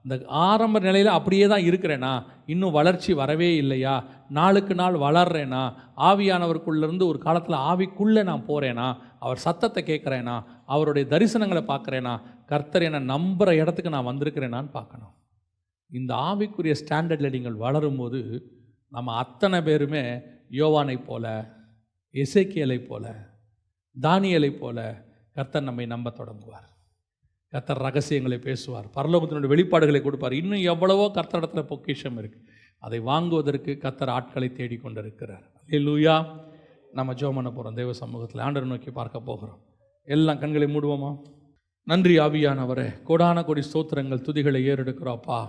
S1: இந்த ஆரம்ப நிலையில் அப்படியே தான் இருக்கிறேனா, இன்னும் வளர்ச்சி வரவே இல்லையா, நாளுக்கு நாள் வளர்றேனா, ஆவியானவருக்குள்ளேருந்து ஒரு காலத்தில் ஆவிக்குள்ளே நான் போகிறேனா, அவர் சத்தத்தை கேட்குறேனா, அவருடைய தரிசனங்களை பார்க்குறேனா, கர்த்தர் என்னை நம்புகிற இடத்துக்கு நான் வந்திருக்கிறேனான்னு பார்க்கணும். இந்த ஆவிக்குரிய ஸ்டாண்டர்டில் நீங்கள் வளரும்போது நம்ம அத்தனை பேருமே யோவானை போல, எசேக்கியேலை போல, தானியேலை போல கர்த்தர் நம்மை நம்ப தொடங்குவார். கர்த்தர் ரகசியங்களை பேசுவார், பரலோகத்தினுடைய வெளிப்பாடுகளை கொடுப்பார். இன்னும் எவ்வளவோ கர்த்தரிடத்தில் பொக்கிஷம் இருக்குது. அதை வாங்குவதற்கு கர்த்தர் ஆட்களை தேடிக்கொண்டிருக்கிறார். அல்லேலூயா. நம்ம ஜெபம் பண்ண போகிறோம். தேவ சமூகத்தில் ஆண்டவரை நோக்கி பார்க்க போகிறோம். எல்லாம் கண்களை மூடுவோமா? நன்றி ஆவியானவரே, கோடான கோடி ஸ்தோத்திரங்கள், துதிகளை ஏறெடுக்கிறோப்பா.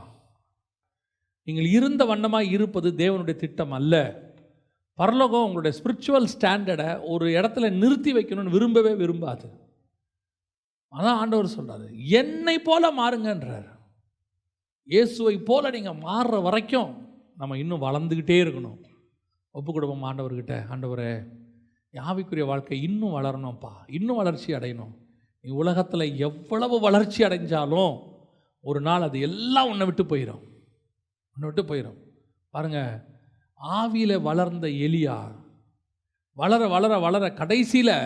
S1: நீங்கள் இருந்த வண்ணமாக இருப்பது தேவனுடைய திட்டம் அல்ல. பரலோகம் உங்களுடைய ஸ்பிரிச்சுவல் ஸ்டாண்டர்டை ஒரு இடத்துல நிறுத்தி வைக்கணும்னு விரும்பவே விரும்பாது. அதான் ஆண்டவர் சொல்கிறாரு, என்னை போல மாறுங்கன்றார். இயேசுவை போல நீங்கள் மாறுற வரைக்கும் நம்ம இன்னும் வளர்ந்துக்கிட்டே இருக்கணும். ஒப்பு கொடுப்போம் ஆண்டவர்கிட்ட. ஆண்டவரே, ஆவிக்குரிய வாழ்க்கை இன்னும் வளரணும்ப்பா, இன்னும் வளர்ச்சி அடையணும். நீ உலகத்தில் எவ்வளவு வளர்ச்சி அடைஞ்சாலும் ஒரு நாள் அது எல்லாம் உன்னை விட்டு போயிடும், உன்னை விட்டு போயிடும். பாருங்கள், ஆவியில் வளர்ந்த எலியா வளர வளர வளர கடைசியில்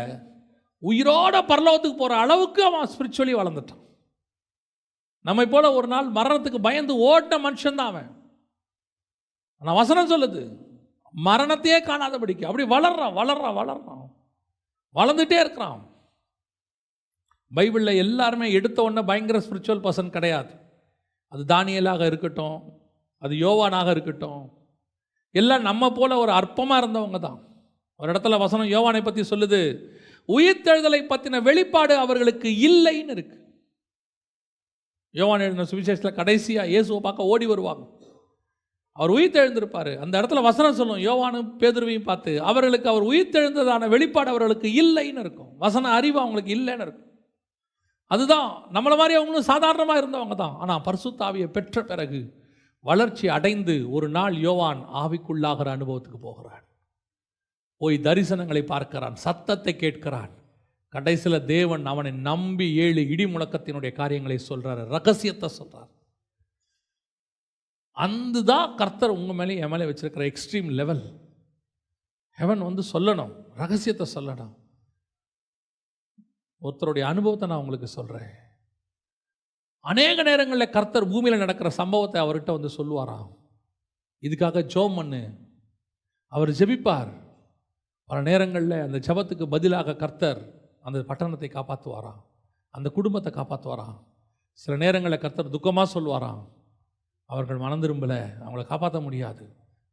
S1: உயிரோட பரலோகத்துக்கு போகிற அளவுக்கு அவன் ஸ்பிரிச்சுவலி வளர்ந்துட்டான். நம்மை போல ஒரு நாள் மரணத்துக்கு பயந்து ஓட்ட மனுஷன்தான் அவன். ஆனால் வசனம் சொல்லுது, மரணத்தையே காணாதபடிக்கு அப்படி வளர்றான் வளர்றான் வளர்றான், வளர்ந்துட்டே இருக்கிறான். பைபிளில் எல்லாருமே எடுத்த உடனே பயங்கர ஸ்பிரிச்சுவல் பர்சன் கிடையாது. அது தானியேலாக இருக்கட்டும், அது யோவானாக இருக்கட்டும், எல்லாம் நம்ம போல ஒரு அற்பமாக இருந்தவங்க தான். ஒரு இடத்துல வசனம் யோவானை பற்றி சொல்லுது, உயிர்த்தெழுதலை பற்றின வெளிப்பாடு அவர்களுக்கு இல்லைன்னு இருக்கு. யோவான் எழுதின சுவிசேஷத்தில் கடைசியாக இயேசுவை பார்க்க ஓடி வருவாங்க. அவர் உயிர்த்தெழுந்திருப்பார். அந்த இடத்துல வசனம் சொல்லும், யோவானும் பேதுருவையும் பார்த்து, அவர்களுக்கு அவர் உயிர்த்தெழுந்ததான வெளிப்பாடு அவர்களுக்கு இல்லைன்னு இருக்கும். வசன அறிவு அவங்களுக்கு இல்லைன்னு இருக்கும். அதுதான் நம்மளை மாதிரி அவங்களும் சாதாரணமாக இருந்தவங்க தான். ஆனால் பரிசுத்த ஆவியை பெற்ற பிறகு வளர்ச்சி அடைந்து ஒரு நாள் யோவான் ஆவிக்குள்ளாகிற அனுபவத்துக்கு போகிறான். போய் தரிசனங்களை பார்க்கிறான், சத்தத்தை கேட்கிறான். கடைசியில் தேவன் அவனை நம்பி 7 இடி முழக்கத்தினுடைய காரியங்களை சொல்றார், ரகசியத்தை சொல்றார். அதுதான் கர்த்தர் உங்கள் மேலே என் மேலே வச்சிருக்கிற எக்ஸ்ட்ரீம் லெவல். ஹெவன் வந்து சொல்லணும், ரகசியத்தை சொல்லணும். ஒருத்தருடைய அனுபவத்தை நான் உங்களுக்கு சொல்கிறேன். அநேக நேரங்களில் கர்த்தர் பூமியில் நடக்கிற சம்பவத்தை அவர்கிட்ட வந்து சொல்லுவாராம். இதுக்காக ஜெபம் பண்ணு. அவர் ஜெபிப்பார். பல நேரங்களில் அந்த ஜெபத்துக்கு பதிலாக கர்த்தர் அந்த பட்டணத்தை காப்பாற்றுவாராம், அந்த குடும்பத்தை காப்பாற்றுவாராம். சில நேரங்களில் கர்த்தர் துக்கமாக சொல்லுவாராம், அவர்கள் மனம் திரும்பலை, அவங்கள காப்பாற்ற முடியாது.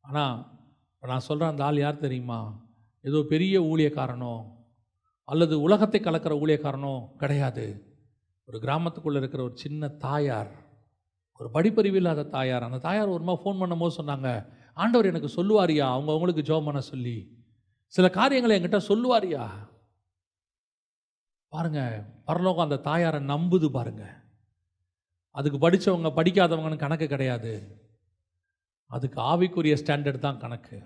S1: ஆனால் நான் சொல்கிறேன், அந்த ஆள் யார் தெரியுமா? ஏதோ பெரிய ஊழியக்காரனோ அல்லது உலகத்தை கலக்கிற ஊழியக்காரனோ கிடையாது. ஒரு கிராமத்துக்குள்ளே இருக்கிற ஒரு சின்ன தாயார், ஒரு படிப்பறிவு இல்லாத தாயார். அந்த தாயார் ஒரு மாதிரி ஃபோன் பண்ணும்போது சொன்னாங்க, ஆண்டவர் எனக்கு சொல்லுவாரியா, அவங்களுக்கு ஜெபம் பண்ண சொல்லி சில காரியங்களை என்கிட்ட சொல்லுவாரியா. பாருங்க, பரலோகம் அந்த தாயாரை நம்புது. பாருங்க, அதுக்கு படித்தவங்க படிக்காதவங்கன்னு கணக்கு கிடையாது. அதுக்கு ஆவிக்குரிய ஸ்டாண்டர்ட் தான் கணக்கு.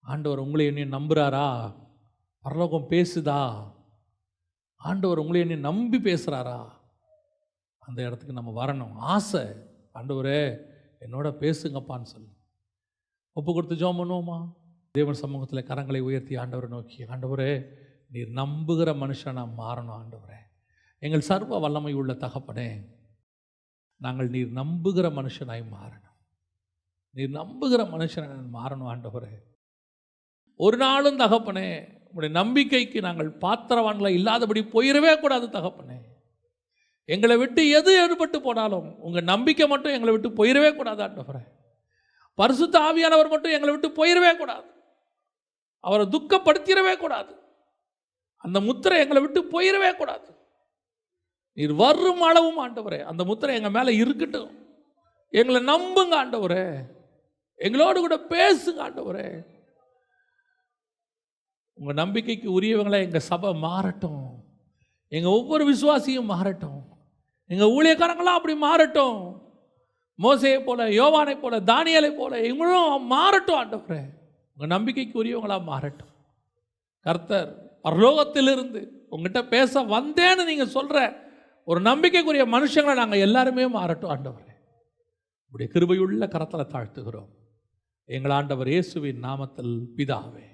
S1: ஆண்டவர் உங்களை என்னையும் நம்புகிறாரா? பரலோகம் பேசுதா? ஆண்டவர் உங்களை என்னை நம்பி பேசுகிறாரா? அந்த இடத்துக்கு நம்ம வரணும். ஆசை, ஆண்டவரே என்னோட பேசுங்கப்பான்னு சொல்லி ஒப்பு கொடுத்து ஜெபம் பண்ணுவோமா? தேவன் சமூகத்தில் கரங்களை உயர்த்தி ஆண்டவரை நோக்கி, ஆண்டவரே நீர் நம்புகிற மனுஷனாக மாறணும். ஆண்டவரே, எங்கள் சர்வ வல்லமை உள்ள தகப்பனே, நாங்கள் நீர் நம்புகிற மனுஷனாய் மாறணும். நீர் நம்புகிற மனுஷனாய் மாறணும். ஆண்டவரே, ஒரு நாளும் தகப்பனே உங்களுடைய நம்பிக்கைக்கு நாங்கள் பாத்திரவான்களை இல்லாதபடி போயிடவே கூடாது. தகப்பனே, எங்களை விட்டு எது எடுபட்டு போனாலும் உங்கள் நம்பிக்கை மட்டும் எங்களை விட்டு போயிடவே கூடாது. ஆண்டவரே, பரிசுத்த ஆவியானவர் மட்டும் எங்களை விட்டு போயிடவே கூடாது. அவரை துக்கப்படுத்திடவே கூடாது. அந்த முத்திரை எங்களை விட்டு போயிடவே கூடாது. நீர் வரும் அளவும் ஆண்டவரே அந்த முத்திரை எங்கள் மேலே இருக்கட்டும். எங்களை நம்புங்க ஆண்டவரே. எங்களோடு கூட பேசுங்க ஆண்டவரே. உங்க நம்பிக்கைக்கு உரியவங்களை எங்க சபை மாறட்டும், எங்க ஒவ்வொரு விசுவாசியும் மாறட்டும், எங்க ஊழியக்காரங்களாம் அப்படி மாறட்டும். மோசேயை போல, யோவானை போல, தானியேலை போல எங்களும் மாறட்டும் ஆண்டவரே. உங்க நம்பிக்கைக்கு உரியவங்களா மாறட்டும். கர்த்தர் பரலோகத்திலிருந்து உங்ககிட்ட பேச வந்தேன்னு நீங்க சொல்ற ஒரு நம்பிக்கைக்குரிய மனுஷங்களை நாங்கள் எல்லாருமே மாறட்டும் ஆண்டவரே. உடைய கிருபையுள்ள கரத்தில் தாழ்த்துகிறோம் எங்கள் ஆண்டவர் இயேசுவின் நாமத்தில் பிதாவே.